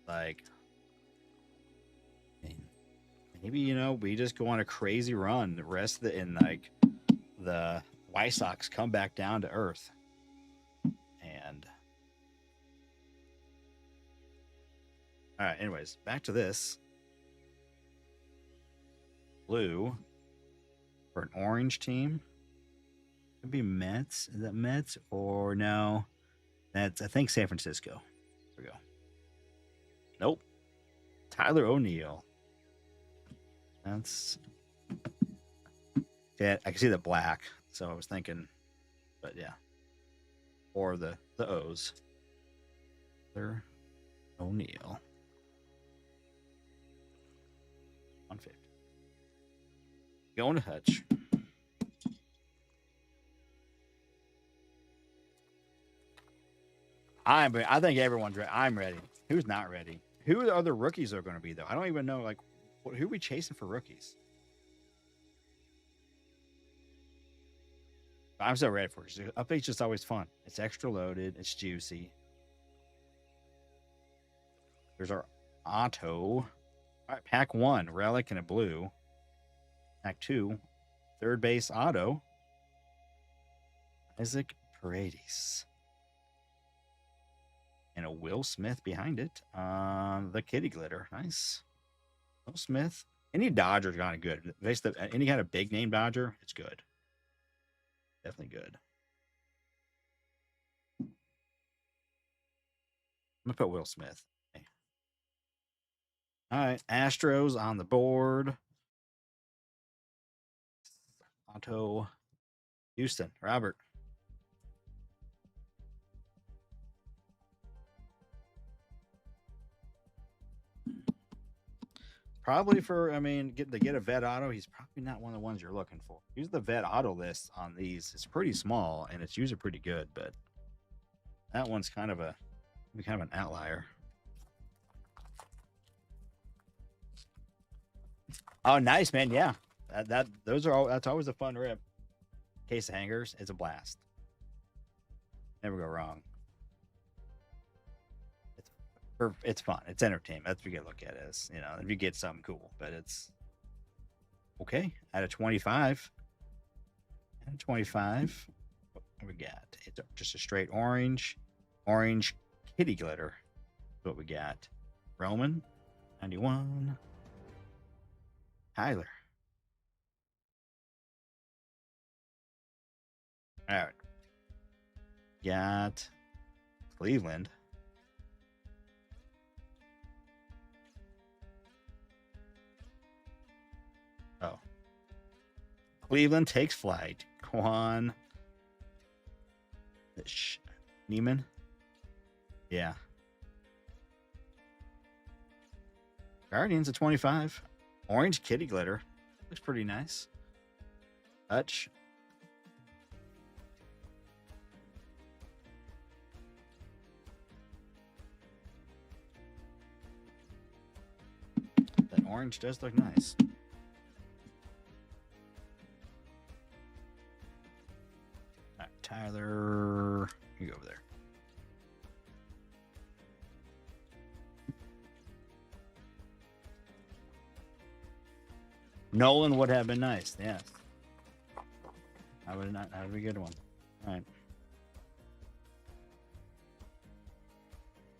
like, I mean, maybe we just go on a crazy run. The rest of the White Sox come back down to earth, and all right. Anyways, back to this. Blue for an orange team. Could be Mets. Is that Mets or no? That's I think San Francisco. There we go. Nope. Tyler O'Neill. That's yeah. I can see the black, so I was thinking, but yeah. Or the O's. Tyler O'Neill. 150. Going to Hutch. I think everyone's ready. I'm ready. Who's not ready? Who are the other rookies are going to be though? I don't even know. Like, who are we chasing for rookies? I'm so ready for it. Update's just always fun. It's extra loaded. It's juicy. There's our auto. All right, pack 1, relic and a blue. Pack 2, third base auto. Isaac Paredes. And a Will Smith behind it. The kitty glitter. Nice. Will Smith. Any Dodger's kind of good. Any kind of big name Dodger, it's good. Definitely good. I'm going to put Will Smith. Okay. All right. Astros on the board. Auto. Houston. Robert. Probably to get a vet auto, he's probably not one of the ones you're looking for. Use the vet auto list on these. It's pretty small and it's usually pretty good, but that one's kind of an outlier. Oh, nice, man. Yeah. That's always a fun rip. Case of hangers, it's a blast. Never go wrong. It's fun. It's entertainment. That's what you get to look at it as, if you get something cool. But it's okay. Out of 25. And 25. What do we got? It's just a straight orange. Orange kitty glitter. That's what we got. Roman. 91. Tyler. All right. Got Cleveland. Oh. Cleveland takes flight. Quan Neiman. Yeah. Guardians at 25. Orange kitty glitter. Looks pretty nice. Touch. That orange does look nice. All right, Tyler, you go over there. Nolan would have been nice, yes. I would not have a good one. All right.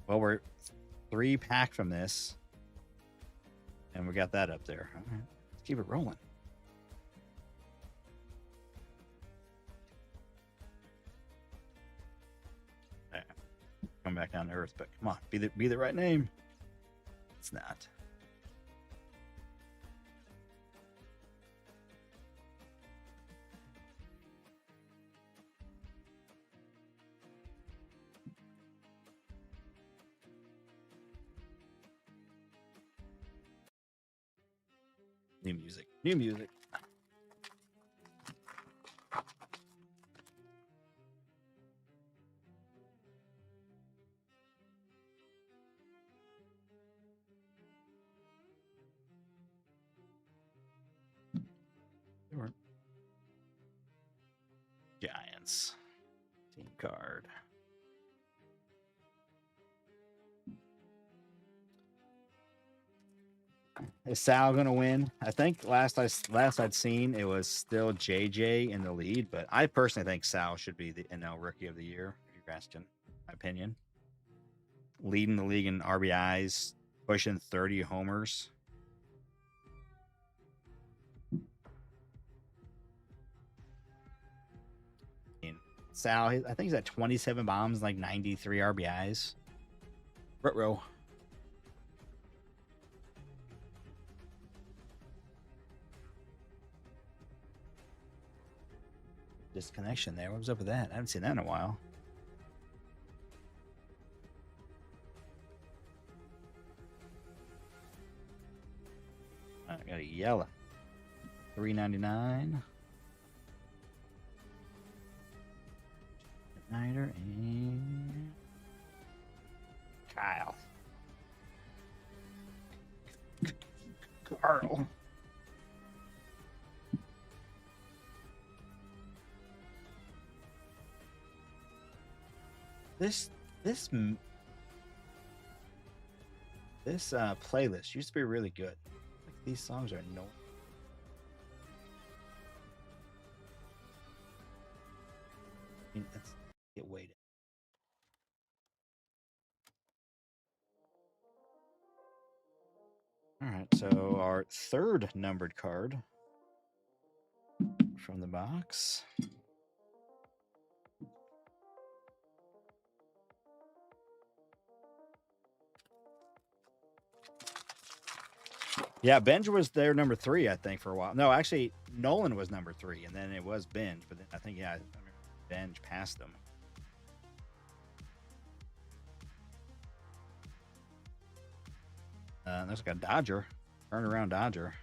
Well, we're 3 pack from this. And we got that up there. All right. Let's keep it rolling. Right. Come back down to earth, but come on, be the right name. It's not. New music. New music. Giants. Team card. Is Sal gonna win? I think last I'd seen it was still JJ in the lead, but I personally think Sal should be the NL Rookie of the Year. If you're asking my opinion, leading the league in RBIs, pushing 30 homers. Sal, I think he's at 27 bombs, like 93 RBIs. Row. Disconnection there. What was up with that? I haven't seen that in a while. I got a yellow. $3.99. Snyder and Kyle. Carl. This playlist used to be really good. Like, these songs are no. I mean, let's get weighted. All right, so our 3rd numbered card from the box. Yeah, Benj was their number 3, I think, for a while. No, actually, Nolan was number 3, and then it was Benj. But then I think, yeah, Benj passed them. There's like a Dodger, turnaround Dodger.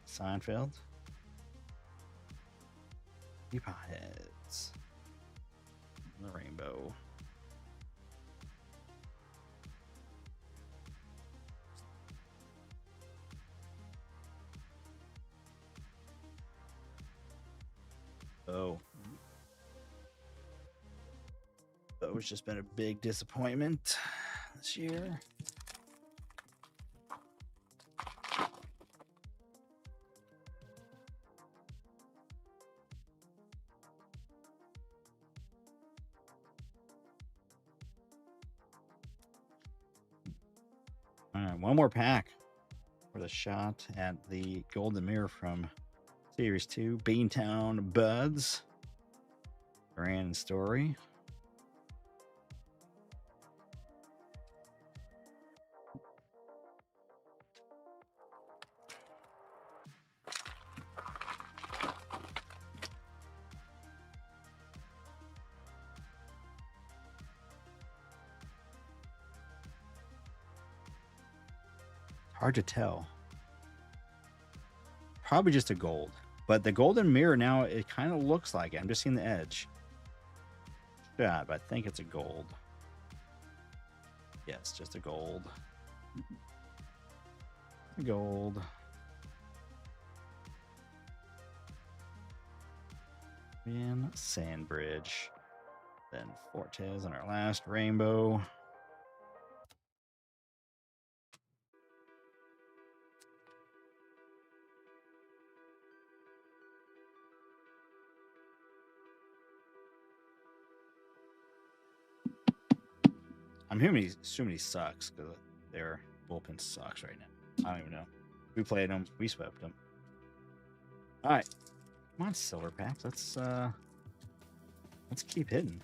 Seinfeld. Deep heads. The rainbow. Oh. That was just been a big disappointment this year. All right, one more pack for the shot at the Golden Mirror from Series 2, Beantown Buds. Grand Story. Hard to tell. Probably just a gold. But the golden mirror now, it kind of looks like it. I'm just seeing the edge. Yeah, but I think it's a gold. Yes, just a gold. Gold. And Sandbridge. Then Fortes on our last rainbow. I'm assuming he sucks because their bullpen sucks right now. I don't even know. We played them. We swept them. All right. Come on, silver packs. Let's keep hitting.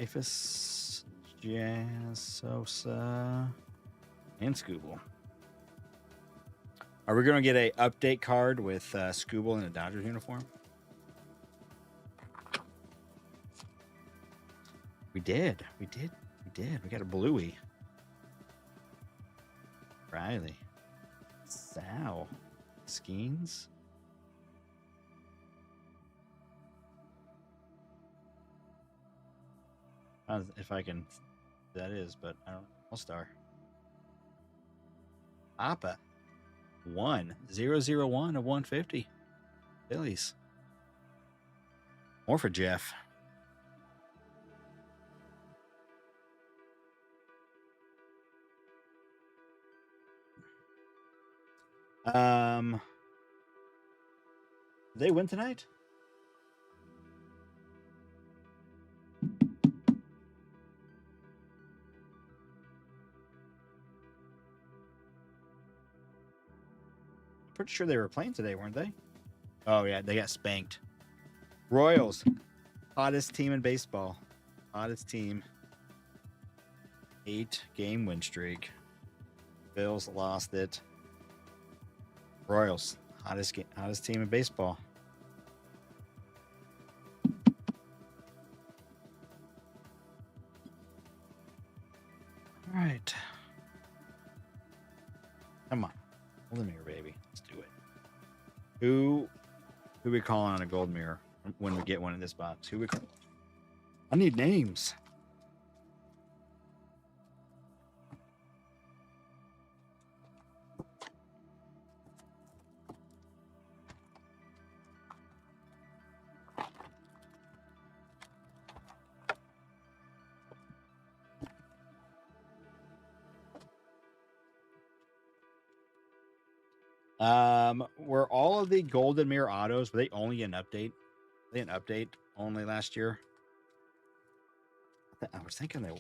Aphis, Jazz, Sosa, and Scooble. Are we going to get a update card with Scooble in a Dodgers uniform? We did. We got a Bluey. Riley. Sal. Skeens. If I can, that is, but I don't know. All-Star. Appa. 1-0-0-1 of 150. Phillies. More for Jeff. Did they win tonight? Pretty sure they were playing today, weren't they? Oh, yeah, they got spanked. Royals, hottest team in baseball. Hottest team. 8-game win streak. Bills lost it. Royals, hottest team in baseball. All right. Come on. Hold the mirror, baby. Let's do it. Who we calling on a gold mirror when we get one in this box? Who we call? I need names. Were all of the golden mirror autos, were they only an update? They an update only last year? I was thinking they.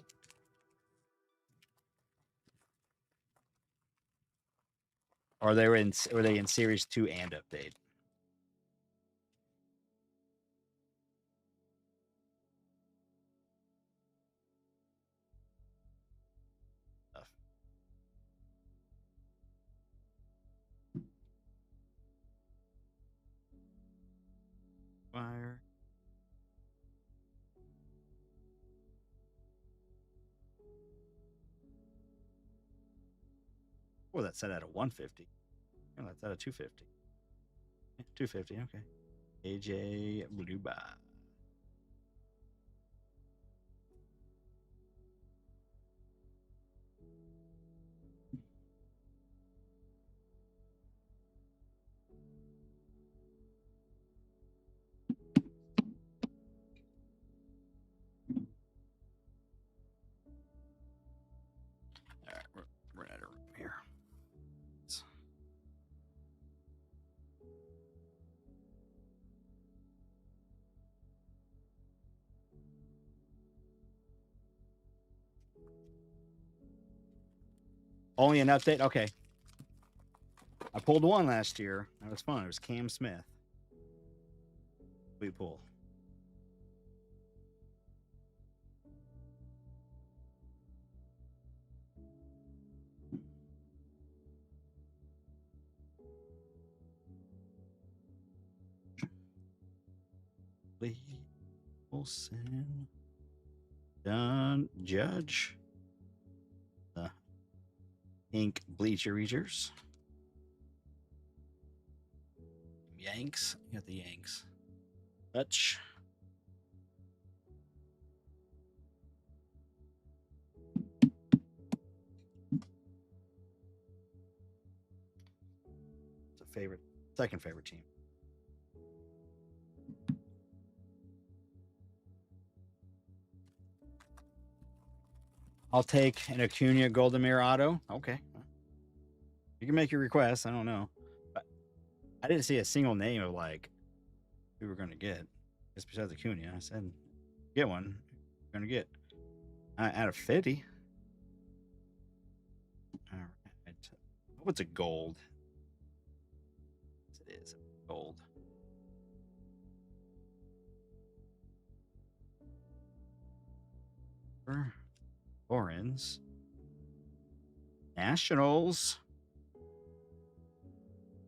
Or were they in series 2 and update? Fire. Oh, that's set at a 150. Oh, that's at a 250. 250, okay. AJ Blueba. All right, we're out of room here. Only an update? Okay. I pulled one last year. That was fun. It was Cam Smith. We pull. Wilson. Done. Judge. The ink bleacher readers. Yanks. You got the Yanks. Touch. It's a favorite, second favorite team. I'll take an Acuna Golden Mirror auto. Okay. You can make your request. I don't know. But I didn't see a single name of like who we're going to get. Just besides Acuna. I said, get one. We're going to get out of 50. All right. What's a gold? It is gold. Orens. Nationals.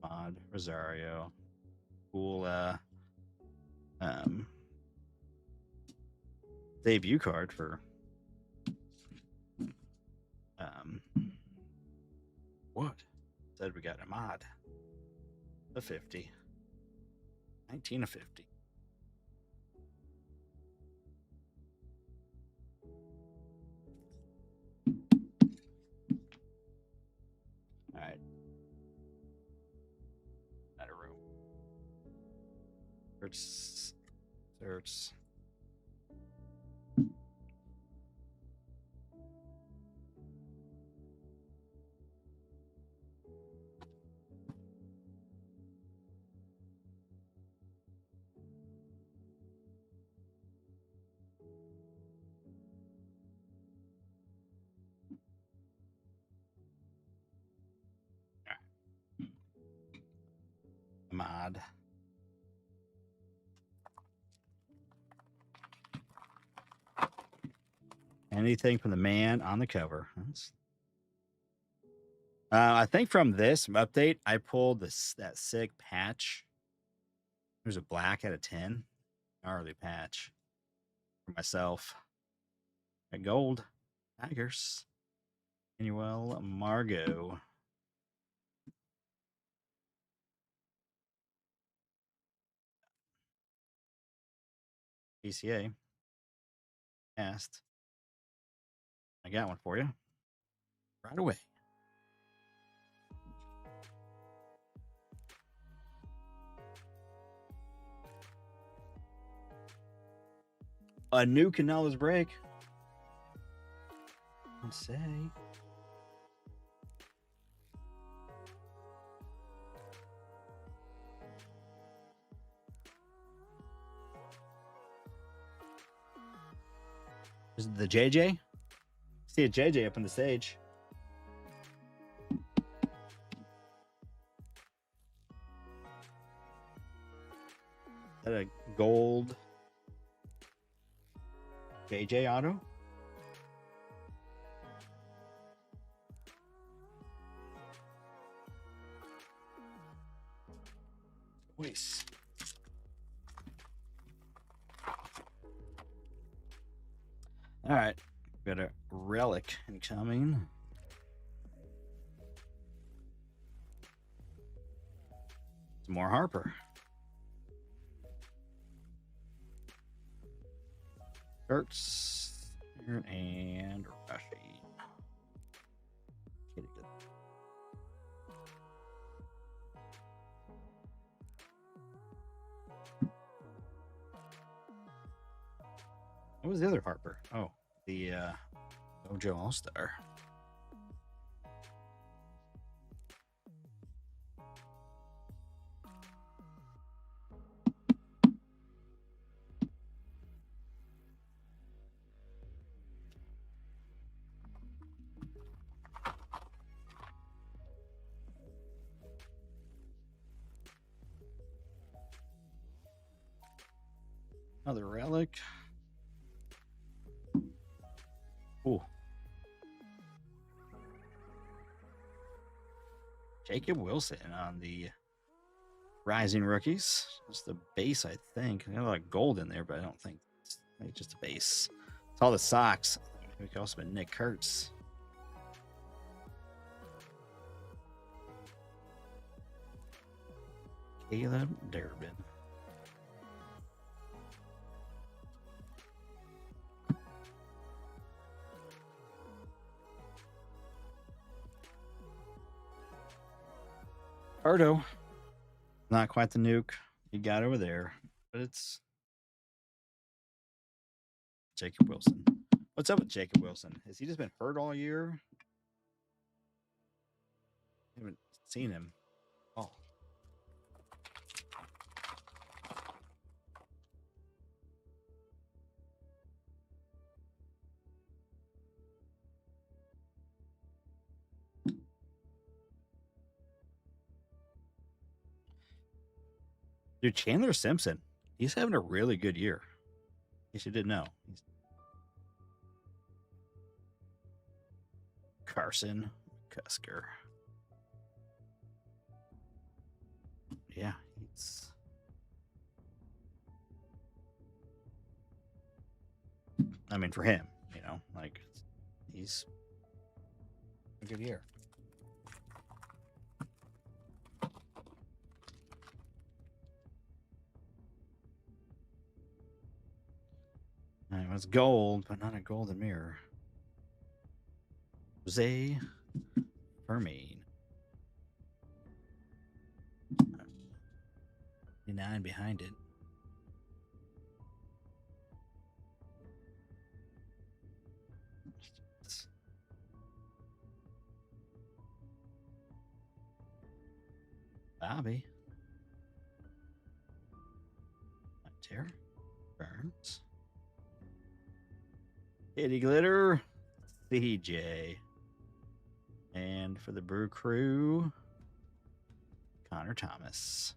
Mod Rosario. Cool debut card for what? Said we got a mod. A 50. 19 of 50. All right. Not a room. Search. Mod. Anything from the man on the cover. I think from this update, I pulled that sick patch. There's a black out of 10. Gnarly patch for myself. A gold. Tigers. Manuel Margot. PCA. Cast. I got one for you. Right away. A new Canela's break. Let's say. Is it the JJ? See a JJ up on the stage. Is that a gold JJ auto? Voice. All right. Got a relic incoming. Some more Harper. Kurtz and Rashi. What was the other Harper? Oh, the Mojo All-Star. Another relic. Ooh. Jacob Wilson on the Rising Rookies. It's the base, I think. There's a lot of gold in there, but I don't think it's just a base. It's all the socks. We could also be Nick Kurtz. Caleb Durbin. Ardo. Not quite the nuke you got over there, but it's Jacob Wilson. What's up with Jacob Wilson? Has he just been hurt all year? I haven't seen him. Oh. Dude, Chandler Simpson, he's having a really good year. In case you didn't know. Carson Cusker. Yeah, he's. I mean, for him, you know, like he's a good year. It was gold, but not a golden mirror. Jose Fermin. 9 behind it. Bobby. Terry Burns. Kitty Glitter. CJ. And for the Brew Crew, Connor Thomas.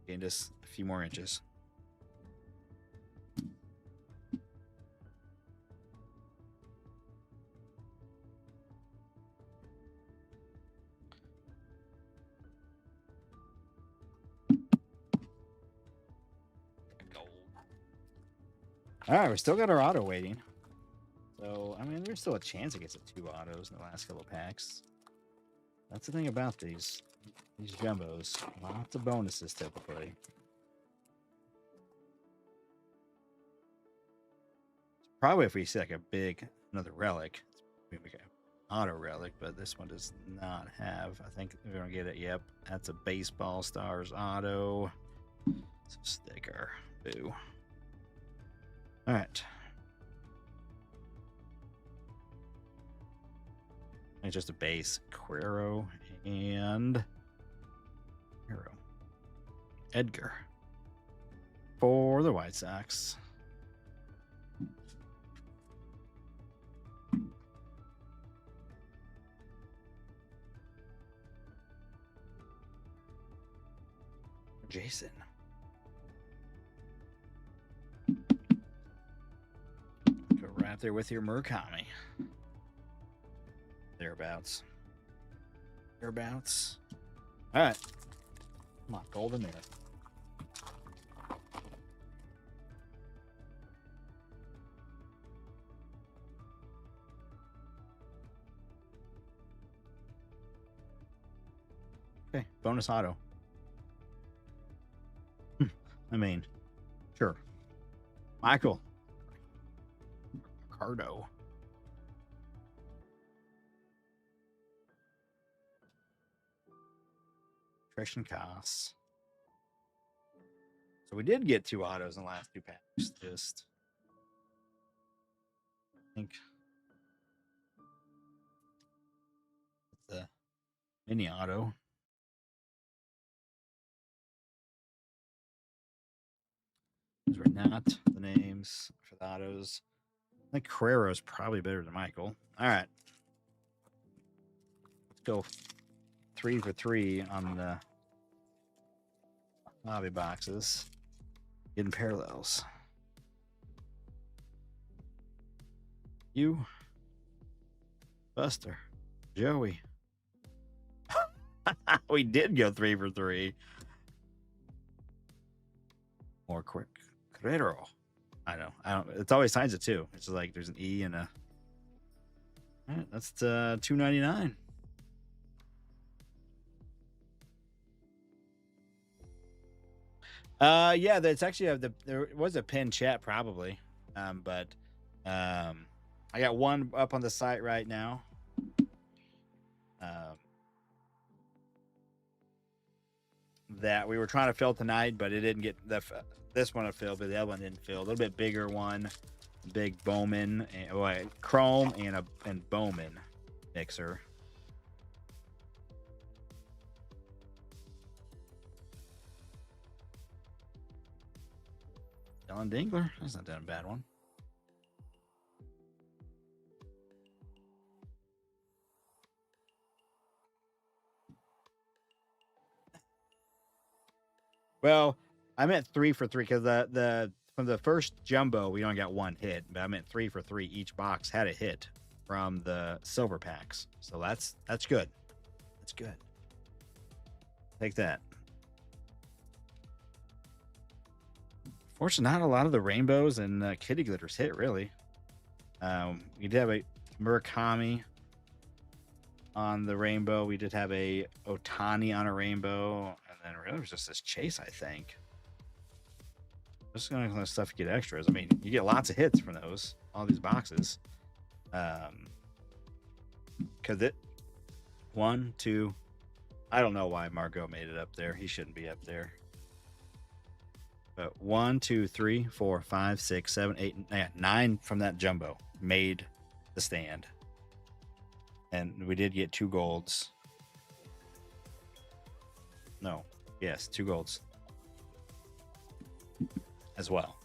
Gained us a few more inches. All right, we still got our auto waiting. So, I mean, there's still a chance it gets a 2 autos in the last couple of packs. That's the thing about these jumbos. Lots of bonuses typically. Probably if we see like a big, another relic, we make an auto relic, but this one does not have. I think we're going to get it. Yep, that's a Baseball Stars auto. It's a sticker. Boo. All right. It's just a base. Quero and Hero. Edgar for the White Sox. Jason. Go right up there with your Murakami. Thereabouts. Thereabouts. All right. Come on, golden mirror. Okay, bonus auto. I mean, sure. Michael. Ricardo. Christian Koss. So we did get 2 autos in the last 2 packs. Just, I think it's a mini auto. not the names for the autos. I think Carrero is probably better than Michael. All right. Let's go 3 for 3 on the hobby boxes. Getting parallels. You, Buster, Joey. We did go 3 for 3. More quick. Carrero. I know. I don't. It's always signs it too. It's just like there's an E and a. All right, that's $2.99. Yeah, that's actually there was a pinned chat probably, but I got one up on the site right now. That we were trying to fill tonight, but it didn't get this one filled, but the other one didn't fill. A little bit bigger one, big Bowman, and, Chrome and Bowman mixer. Dylan Dingler, that's not that a bad one. Well, I meant 3 for 3 because the from the first jumbo we only got one hit, but I meant 3 for 3. Each box had a hit from the silver packs, so that's good. That's good. Take that. Fortunately, not a lot of the rainbows and kitty glitters hit really. We did have a Murakami on the rainbow. We did have a Otani on a rainbow, and then really was just this Chase, I think. Just going to stuff to get extras. I mean, you get lots of hits from those, all these boxes. Because it 1, 2. I don't know why Margot made it up there. He shouldn't be up there. But 1, 2, 3, 4, 5, 6, 7, 8, 9 from that jumbo made the stand. And we did get 2 golds. No. Yes, 2 golds. As well.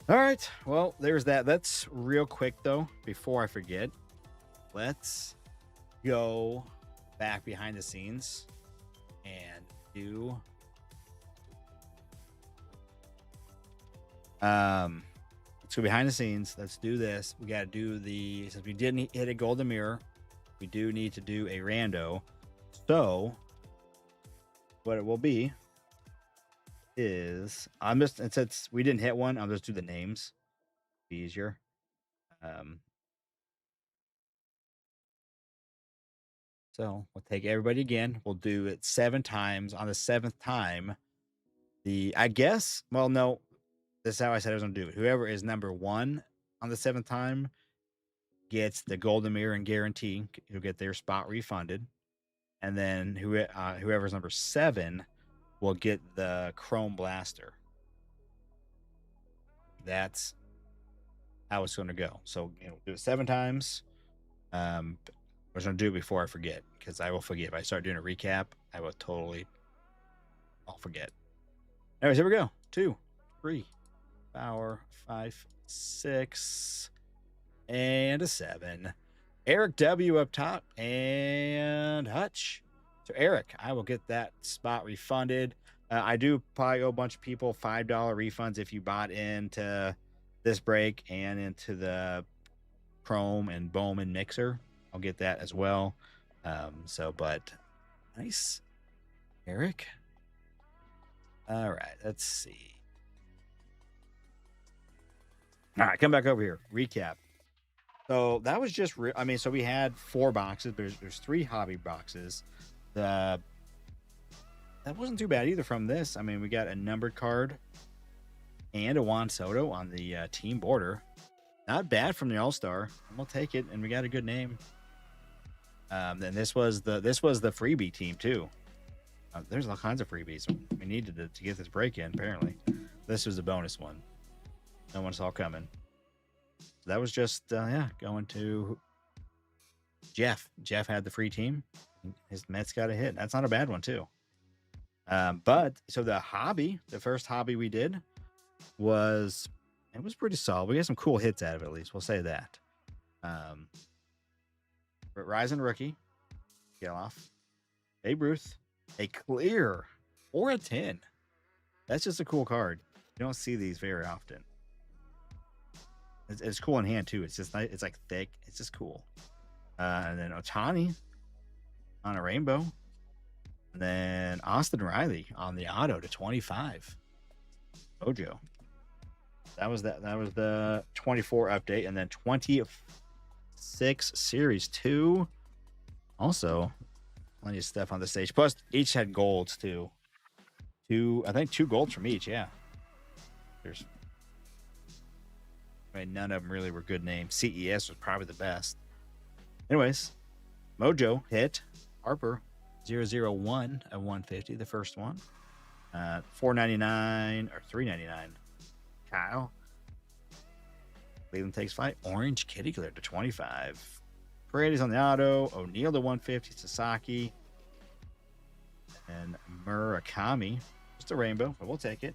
All right. Well, there's that. That's real quick, though, before I forget. Let's go back behind the scenes and do let's go behind the scenes. Let's do this. We got to do since we didn't hit a golden mirror, we do need to do a rando. So what it will be is and since we didn't hit one, I'll just do the names. Be easier. So we'll take everybody again. We'll do it 7 times. On the 7th time, I guess, well, no, this is how I said I was going to do it. Whoever is number 1 on the 7th time gets the golden mirror and guarantee. You'll get their spot refunded. And then whoever's number 7 will get the Chrome Blaster. That's how it's going to go. So do it 7 times. I was going to do it before I forget, because I will forget. If I start doing a recap, I will I'll forget. Anyways, here we go. 2, 3, 4, 5, 6, and a 7. Eric W up top and Hutch. So Eric, I will get that spot refunded. I do probably owe a bunch of people $5 refunds if you bought into this break and into the Chrome and Bowman mixer. I'll get that as well. But nice, Eric. All right, let's see. All right, come back over here. Recap. So that was just so we had 4 boxes. There's 3 hobby boxes. That wasn't too bad either from this. I mean, we got a numbered card and a Juan Soto on the team border. Not bad from the All-Star. I'm gonna take it, and we got a good name. Then this was the freebie team too. There's all kinds of freebies we needed to get this break in. Apparently, this was a bonus one. No one saw coming. That was just going to Jeff. Jeff had the free team. His Mets got a hit. That's not a bad one too. But so the first hobby we did was, it was pretty solid. We got some cool hits out of it, at least. We'll say that. Rising Rookie, Geloff, Babe Ruth, a clear or a 10. That's just a cool card. You don't see these very often. It's cool in hand too. It's just nice. It's like thick. It's just cool. And then Otani on a rainbow. And then Austin Riley on the auto to 25. Mojo. That was the 24 update. And then 26 Series 2. Also, plenty of stuff on the stage. Plus, each had golds too. I think 2 golds from each. Yeah. None of them really were good names. CES was probably the best. Anyways, Mojo hit Harper 001 of 150, the first one. $4.99 or $3.99. Kyle. Cleveland takes flight. Orange Kitty cleared to 25. Paredes on the auto. O'Neal to 150. Sasaki. And Murakami. Just a rainbow, but we'll take it.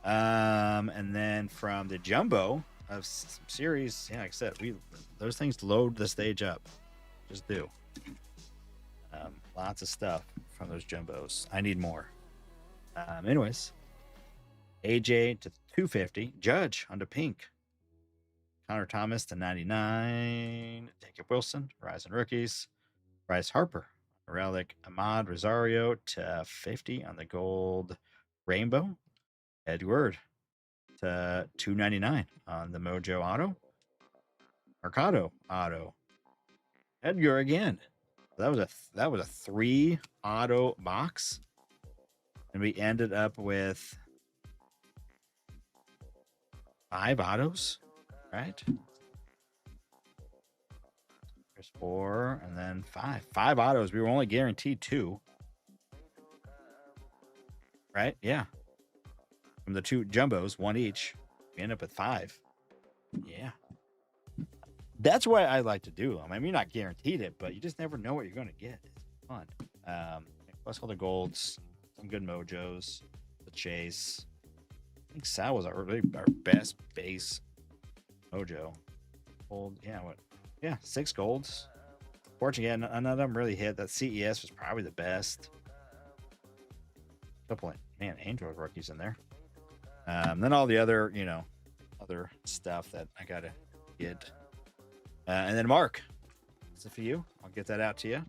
And then from the jumbo of series, yeah, like I said, those things load the stage up. Just do. Lots of stuff from those jumbos. I need more. Anyways, AJ to 250. Judge onto pink. Connor Thomas to 99. Jacob Wilson, Rising Rookies. Bryce Harper, Relic. Ahmad Rosario to 50 on the gold rainbow. Edward to 299 on the Mojo auto. Mercado auto. Edgar again. That was a 3 auto box, and we ended up with 5 autos, right? There's 4 and then 5 autos. We were only guaranteed 2, right? Yeah. From the 2 jumbos, 1 each, we end up with 5. Yeah. That's what I like to do. I mean, you're not guaranteed it, but you just never know what you're going to get. It's fun. Plus all the golds, some good mojos, the chase. I think Sal was our best base mojo. Gold, yeah, 6 golds. Fortunately, none of them really hit. That CES was probably the best. Couple, man, Android rookies in there. Then all the other, other stuff that I gotta get. And then Mark, this is for you. I'll get that out to you.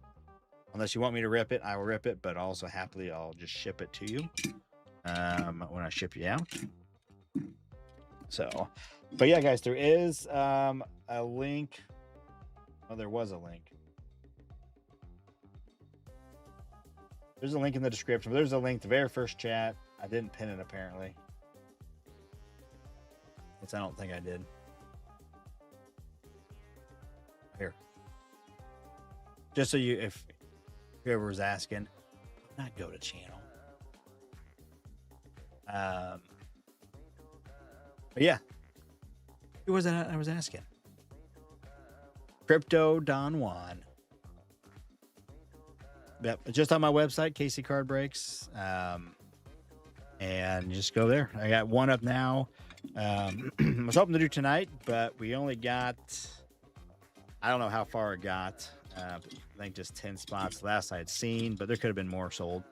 Unless you want me to rip it, I will rip it. But also happily, I'll just ship it to you when I ship you out. So, but yeah, guys, there is a link. Oh, there was a link. There's a link in the description. There's a link to the very first chat. I didn't pin it apparently. I don't think I did. Here. Just so if whoever was asking, not go to channel. But yeah. Who was that I was asking? Crypto Don Juan. Yep, just on my website, Casey Card Breaks. And just go there. I got one up now. I was hoping to do tonight, but we only got, I don't know how far it got. I think just 10 spots last I had seen, but there could have been more sold.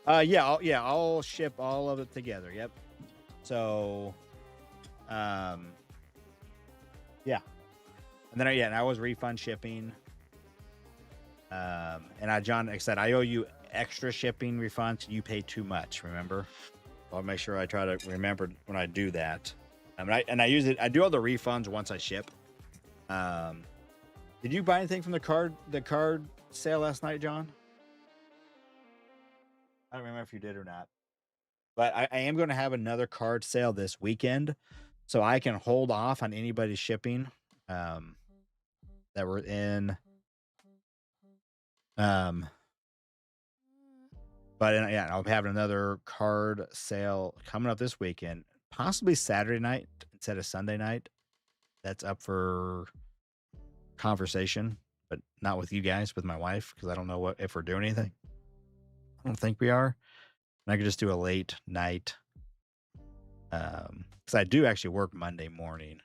I'll ship all of it together. Yep. So, yeah. And then, and I was refund shipping. And John, like I said, I owe you extra shipping refunds. You pay too much, remember? I'll make sure I try to remember when I do that. I use it. I do all the refunds once I ship. Did you buy anything from the card sale last night, John? I don't remember if you did or not. But I am going to have another card sale this weekend, so I can hold off on anybody's shipping that were in But yeah, I'll have another card sale coming up this weekend, possibly Saturday night instead of Sunday night. That's up for conversation, but not with you guys, with my wife, because I don't know if we're doing anything. I don't think we are. And I could just do a late night. Because I do actually work Monday morning.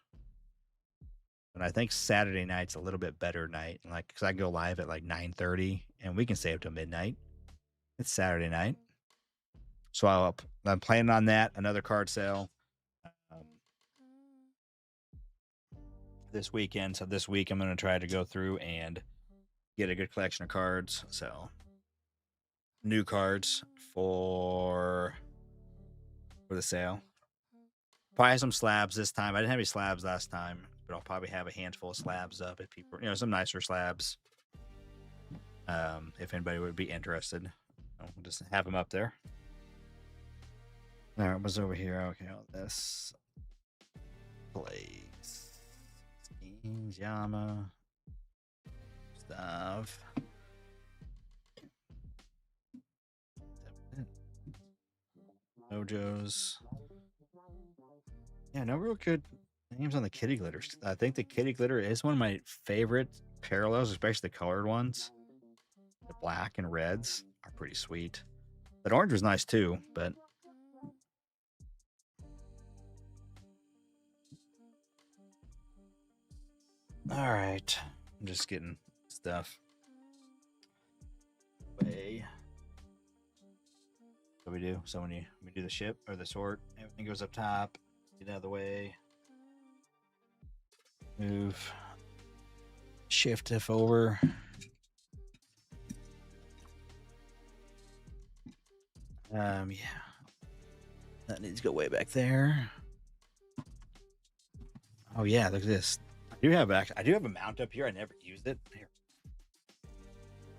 And I think Saturday night's a little bit better night. Like, because I go live at like 9:30 and we can stay up till midnight. It's Saturday night. So I'm planning on that. Another card sale this weekend. So this week I'm going to try to go through and get a good collection of cards. So new cards for the sale. Probably have some slabs this time. I didn't have any slabs last time, but I'll probably have a handful of slabs up if people, some nicer slabs. If anybody would be interested, we'll just have them up there. All right, what's over here? Okay, all this place, schemes, Yama stuff. Mojo's. Yeah, no real good names on the kitty glitters. I think the kitty glitter is one of my favorite parallels, especially the colored ones. The black and reds are pretty sweet. That orange was nice too, but all right. I'm just getting stuff away. What we do? So when we do the ship or the sort, everything goes up top. Get out of the way. Move. Shift F over. Yeah. That needs to go way back there. Oh yeah, look at this. I do have a mount up here. I never used it. Here.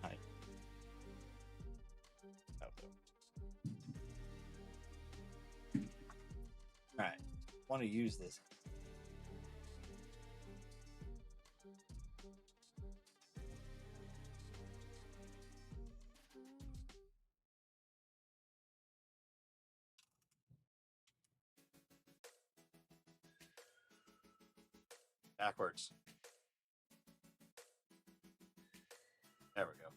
Hi. All right. Want to use this. Backwards. There we go.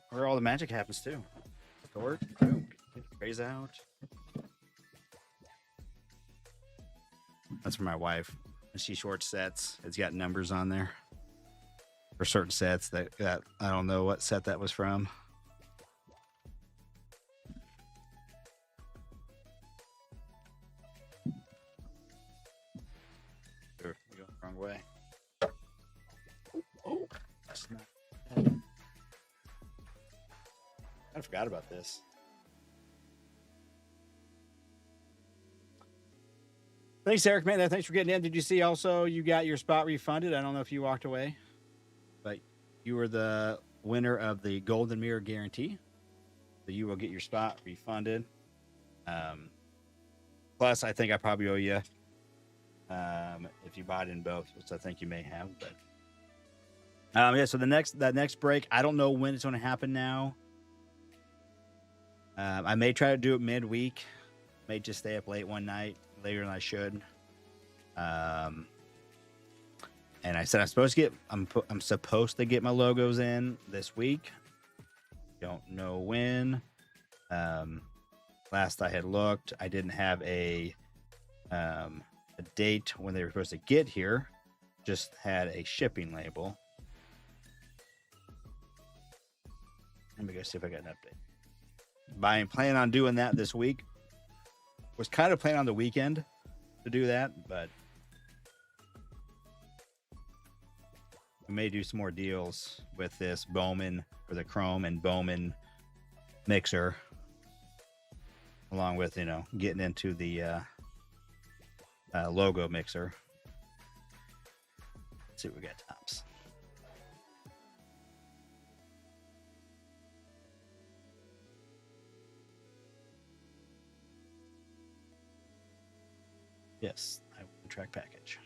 Where all the magic happens too. Sword, boom, phase out. That's for my wife. She short sets. It's got numbers on there for certain sets that I don't know what set that was from. You're going the wrong way. Oh, that's not. I forgot about this. Thanks, Eric, man. Thanks for getting in. Did you see also you got your spot refunded? I don't know if you walked away, but you were the winner of the Golden Mirror Guarantee. So you will get your spot refunded. Plus, I think I probably owe you if you bought in both, which I think you may have. But yeah, so that next break, I don't know when it's going to happen now. I may try to do it midweek. May just stay up late one night, later than I should. And I said I'm supposed to get my logos in this week. Don't know when. Last I had looked, I didn't have a date when they were supposed to get here. Just had a shipping label. Let me go see if I got an update. I'm planning on doing that this week. Was kind of planning on the weekend to do that, but we may do some more deals with this Bowman for the Chrome and Bowman mixer, along with getting into the logo mixer. see what we got, Tops. Yes, I will track package.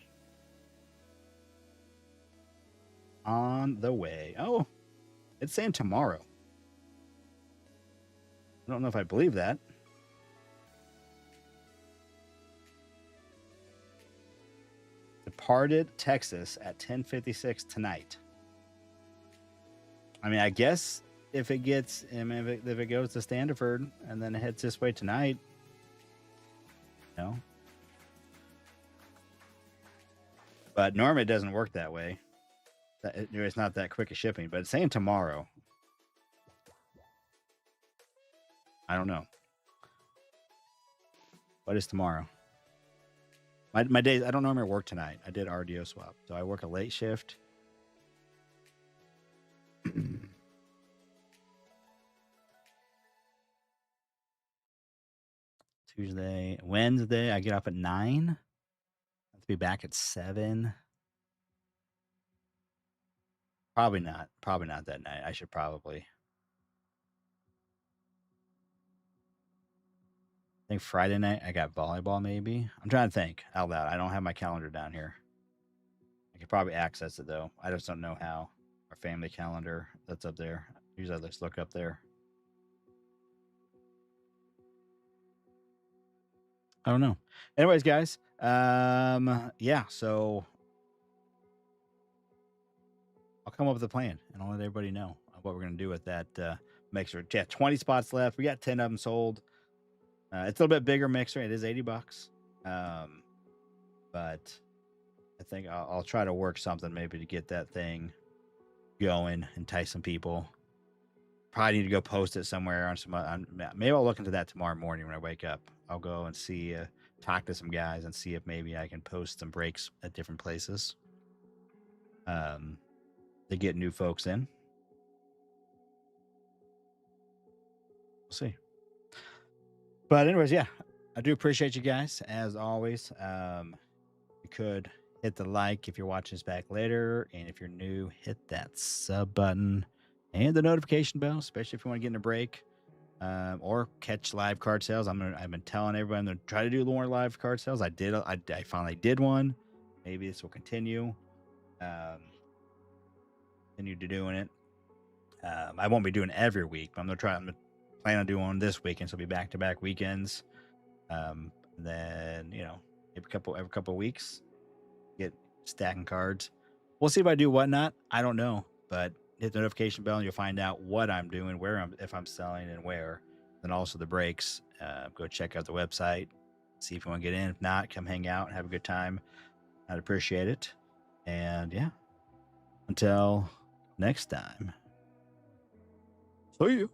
On the way. Oh, it's saying tomorrow. I don't know if I believe that. Departed Texas at 10:56 tonight. I mean, I guess if it gets, I mean, if it goes to Standiford and then it heads this way tonight, you know. But normally it doesn't work that way. It's not that quick a shipping, but it's saying tomorrow. I don't know. What is tomorrow? My days, I don't normally work tonight. I did RDO swap. So I work a late shift. Tuesday, Wednesday, I get up at 9. I have to be back at 7. Probably not that night. I should probably. I think Friday night I got volleyball maybe. I'm trying to think out loud. I don't have my calendar down here. I could probably access it though. I just don't know how. Our family calendar that's up there. Usually I just look up there. I don't know. Anyways, guys. Yeah, so I'll come up with a plan and I'll let everybody know what we're gonna do with that mixer. Yeah, 20 spots left. We got 10 of them sold. It's a little bit bigger mixer. It is $80. But I think I'll try to work something maybe to get that thing going, entice some people. Probably need to go post it somewhere on some. Maybe I'll look into that tomorrow morning when I wake up. I'll go and see, talk to some guys and see if maybe I can post some breaks at different places. To get new folks in. We'll see. But anyways, yeah, I do appreciate you guys as always. You could hit the like if you're watching this back later, and if you're new, hit that sub button and the notification bell, especially if you want to get in a break or catch live card sales. I've been telling everybody I'm gonna try to do more live card sales. I finally did one. Maybe this will continue. Continue to doing it. I won't be doing it every week, but I'm gonna plan on doing one this weekend, so it'll be back-to-back weekends. Then maybe every couple of weeks, get stacking cards. We'll see if I do whatnot. I don't know, but hit the notification bell and you'll find out what I'm doing, if I'm selling and where. Then also the breaks. Go check out the website, see if you want to get in. If not, come hang out and have a good time. I'd appreciate it. And yeah, until next time. See you.